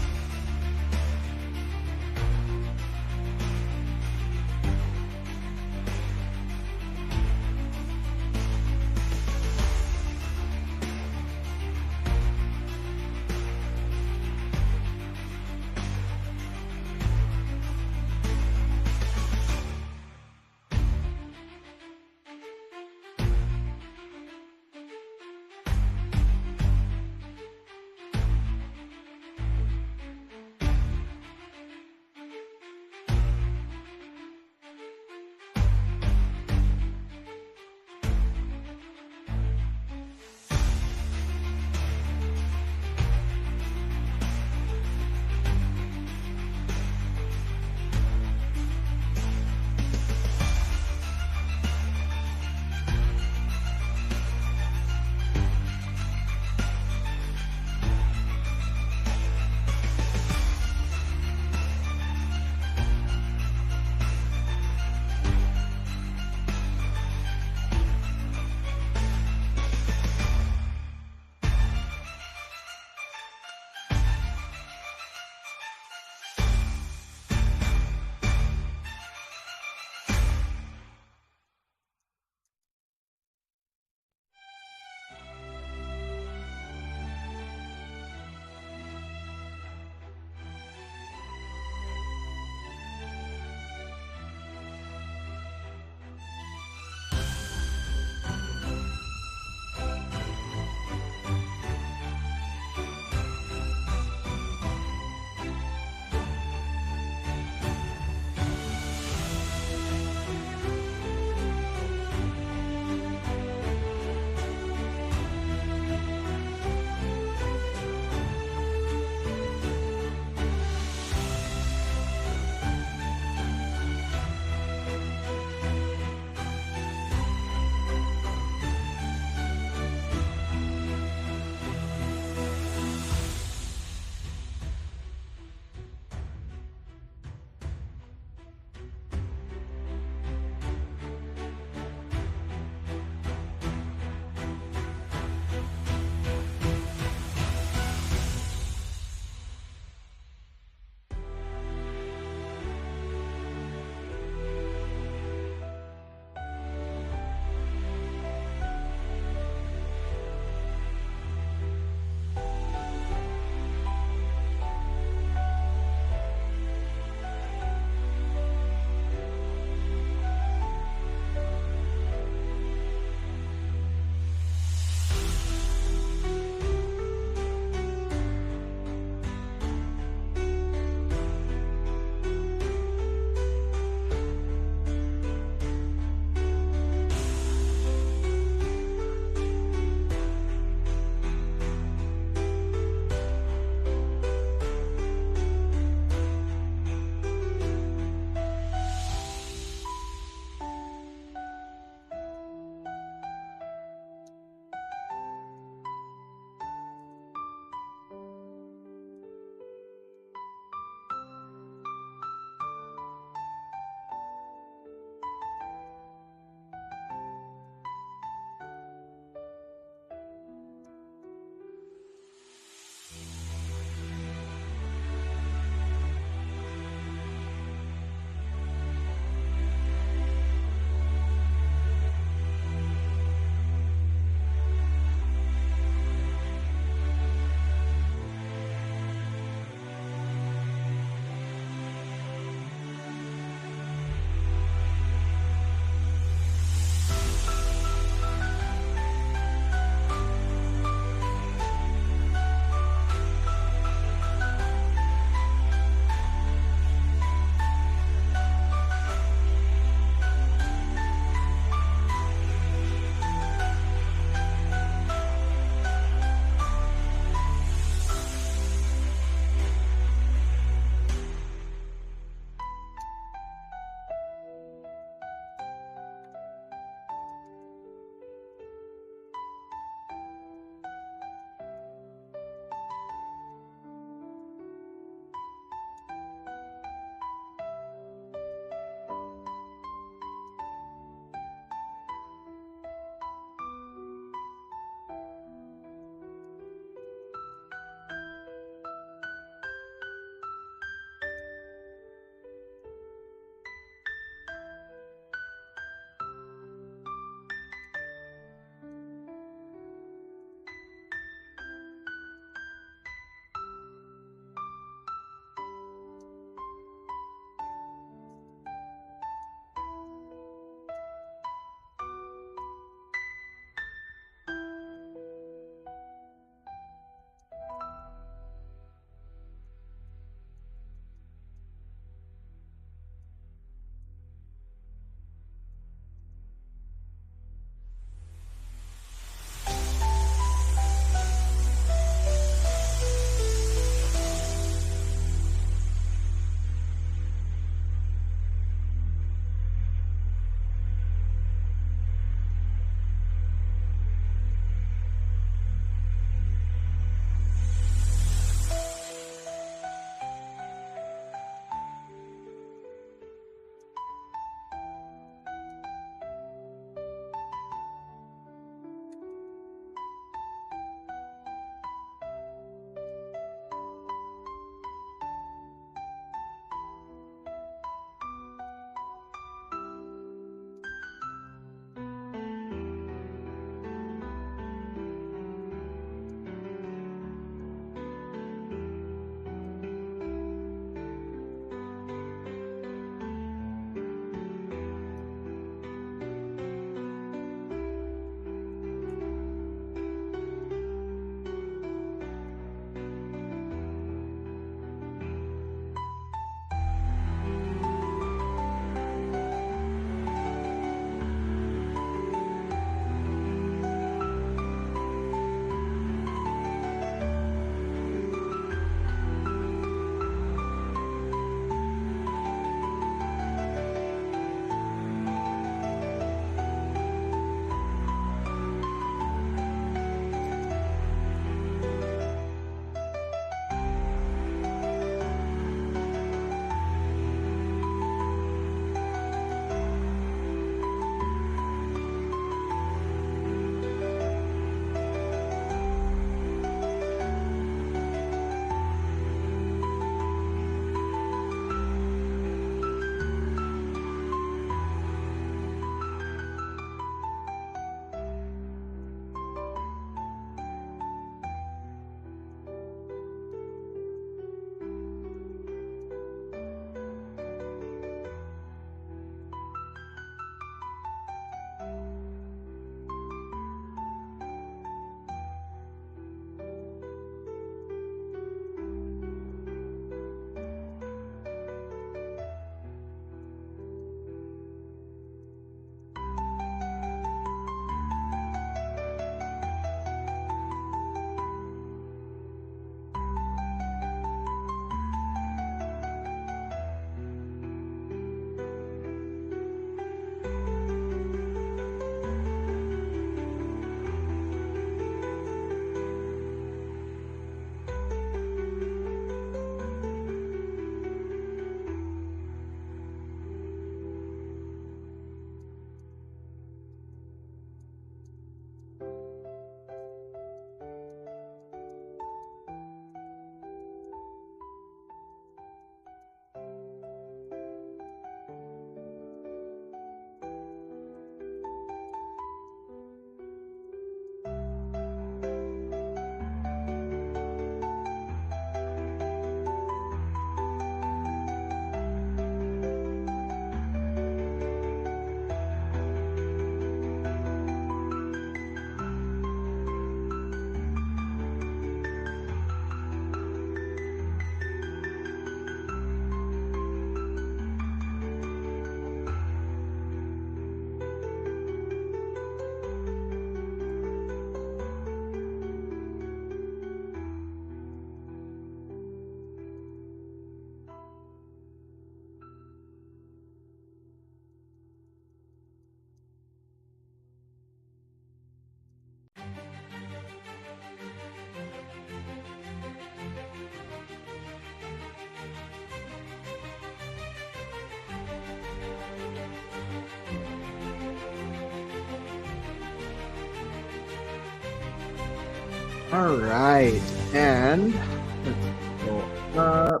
All right. And let's go up.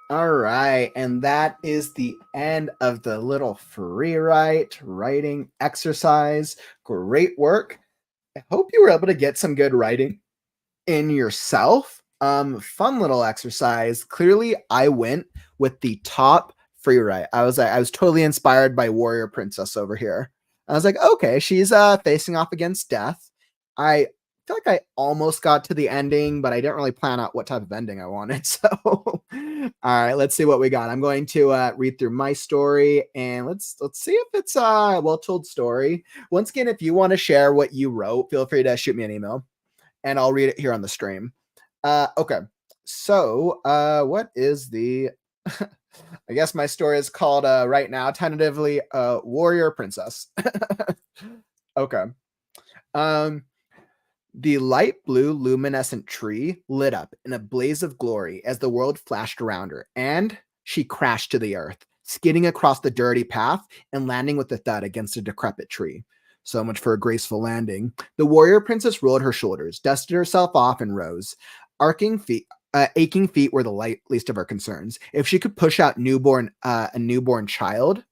All right. And that is the end of the little free write writing exercise. Great work. I hope you were able to get some good writing in yourself. Fun little exercise. Clearly, I went with the top free write. I was totally inspired by Warrior Princess over here. I was like, okay, she's facing off against death. I feel like I almost got to the ending, but I didn't really plan out what type of ending I wanted. So, all right, let's see what we got. I'm going to read through my story, and let's see if it's a well told story. Once again, if you want to share what you wrote, feel free to shoot me an email and I'll read it here on the stream. Okay. So, what is the I guess my story is called right now tentatively Warrior Princess. Okay. Um the light blue luminescent tree lit up in a blaze of glory as the world flashed around her, and she crashed to the earth, skidding across the dirty path and landing with a thud against a decrepit tree. So much for a graceful landing. The warrior princess rolled her shoulders, dusted herself off, and rose. Aching feet were the least of her concerns. If she could push out a newborn child,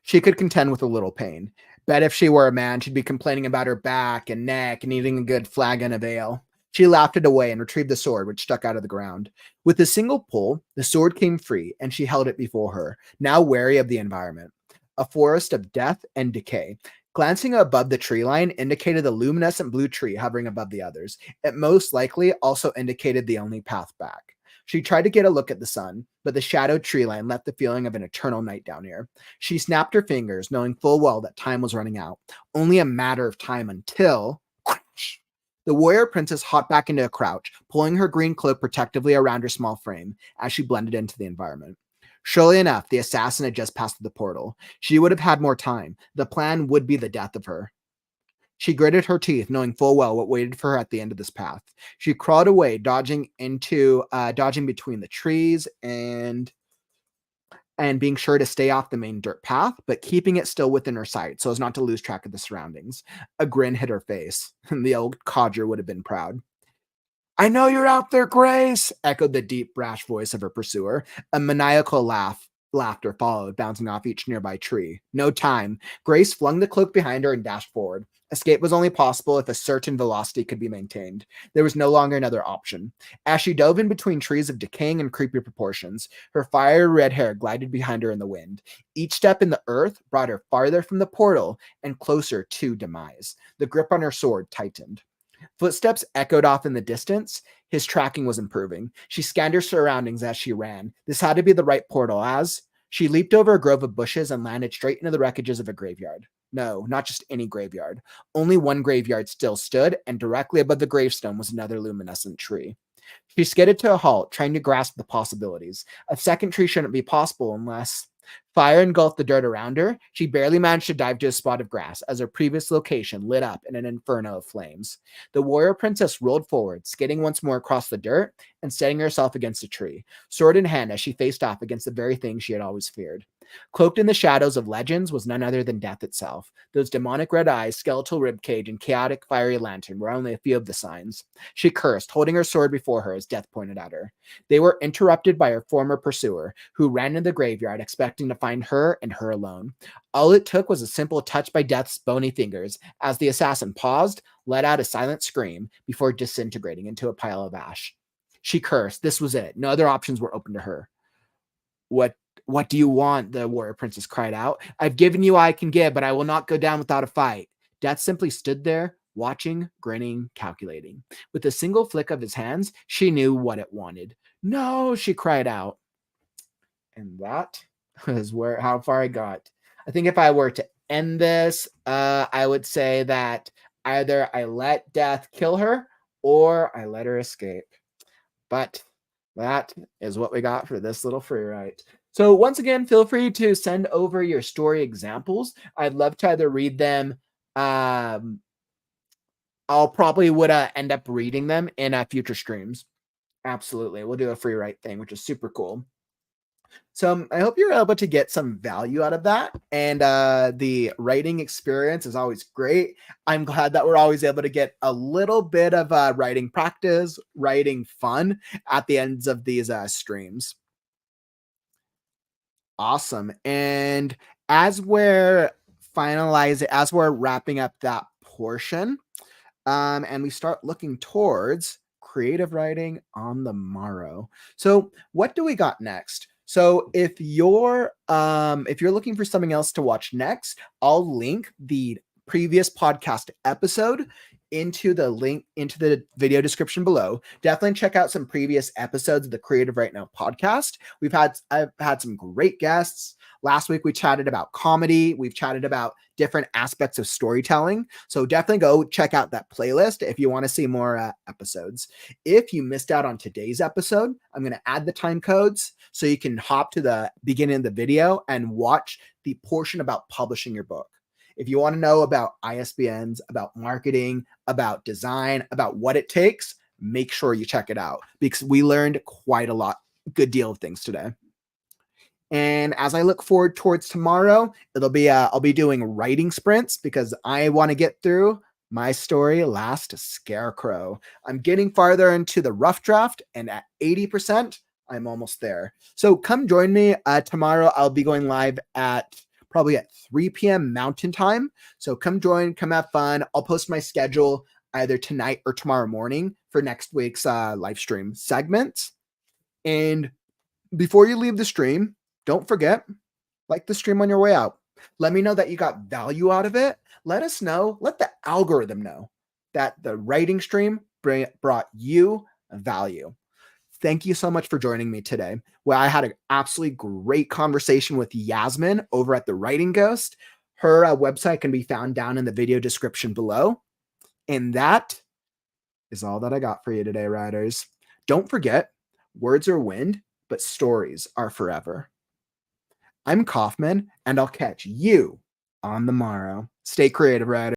she could contend with a little pain. Bet if she were a man, she'd be complaining about her back and neck and needing a good flagon of ale. She laughed it away and retrieved the sword, which stuck out of the ground. With a single pull, the sword came free, and she held it before her, now wary of the environment. A forest of death and decay. Glancing above the tree line indicated the luminescent blue tree hovering above the others. It most likely also indicated the only path back. She tried to get a look at the sun, but the shadowed tree line left the feeling of an eternal night down here. She snapped her fingers, knowing full well that time was running out. Only a matter of time until. Crash! The warrior princess hopped back into a crouch, pulling her green cloak protectively around her small frame as she blended into the environment. Surely enough, the assassin had just passed the portal. She would have had more time. The plan would be the death of her. She gritted her teeth, knowing full well what waited for her at the end of this path. She crawled away, dodging between the trees and being sure to stay off the main dirt path, but keeping it still within her sight so as not to lose track of the surroundings. A grin hit her face, and the old codger would have been proud. I know you're out there, Grace, echoed the deep, brash voice of her pursuer. A maniacal laughter followed, bouncing off each nearby tree. No time. Grace flung the cloak behind her and dashed forward. Escape was only possible if a certain velocity could be maintained. There was no longer another option. As she dove in between trees of decaying and creepy proportions, her fiery red hair glided behind her in the wind. Each step in the earth brought her farther from the portal and closer to demise. The grip on her sword tightened. Footsteps echoed off in the distance. His tracking was improving. She scanned her surroundings as she ran. This had to be the right portal as she leaped over a grove of bushes and landed straight into the wreckages of a graveyard. No, not just any graveyard. Only one graveyard still stood, and directly above the gravestone was another luminescent tree. She skidded to a halt, trying to grasp the possibilities. A second tree shouldn't be possible unless fire engulfed the dirt around her. She barely managed to dive to a spot of grass as her previous location lit up in an inferno of flames. The warrior princess rolled forward, skidding once more across the dirt and setting herself against a tree, sword in hand as she faced off against the very thing she had always feared. Cloaked in the shadows of legends was none other than death itself. Those demonic red eyes, skeletal ribcage, and chaotic fiery lantern were only a few of the signs. She cursed, holding her sword before her as death pointed at her. They were interrupted by her former pursuer, who ran into the graveyard expecting to find her and her alone. All it took was a simple touch by death's bony fingers as the assassin paused, let out a silent scream before disintegrating into a pile of ash. She cursed. This was it. No other options were open to her. What do you want? The warrior princess cried out. I've given you all I can give, but I will not go down without a fight. Death simply stood there, watching, grinning, calculating. With a single flick of his hands, she knew what it wanted. No, she cried out. And that is how far I got. I think if I were to end this, I would say that either I let death kill her or I let her escape. But that is what we got for this little free write. So once again, feel free to send over your story examples. I'd love to either read them. I'll probably would end up reading them in future streams. Absolutely. We'll do a free write thing, which is super cool. So I hope you're able to get some value out of that. And the writing experience is always great. I'm glad that we're always able to get a little bit of writing practice, writing fun at the ends of these streams. Awesome. And as we're as we're wrapping up that portion, and we start looking towards creative writing on the morrow. So what do we got next? So if you're looking for something else to watch next, I'll link the previous podcast episode into the video description below. Definitely check out some previous episodes of the Creative Right Now podcast. I've had some great guests. Last week we chatted about comedy. We've chatted about different aspects of storytelling. So definitely go check out that playlist if you want to see more episodes. If you missed out on today's episode, I'm going to add the time codes so you can hop to the beginning of the video and watch the portion about publishing your book. If you want to know about ISBNs, about marketing, about design, about what it takes, make sure you check it out because we learned quite a good deal of things today. And as I look forward towards tomorrow, I'll be doing writing sprints because I want to get through my story, Last Scarecrow. I'm getting farther into the rough draft, and at 80%, I'm almost there. So come join me tomorrow. I'll be going live probably at 3 p.m. Mountain Time. So come join, come have fun. I'll post my schedule either tonight or tomorrow morning for next week's live stream segments. And before you leave the stream, don't forget, like the stream on your way out. Let me know that you got value out of it. Let us know, let the algorithm know that the writing stream brought you value. Thank you so much for joining me today. Well, I had an absolutely great conversation with Yasmin over at the Writing Ghost. Her website can be found down in the video description below. And that is all that I got for you today, writers. Don't forget, words are wind, but stories are forever. I'm Kauffman, and I'll catch you on the morrow. Stay creative, writers.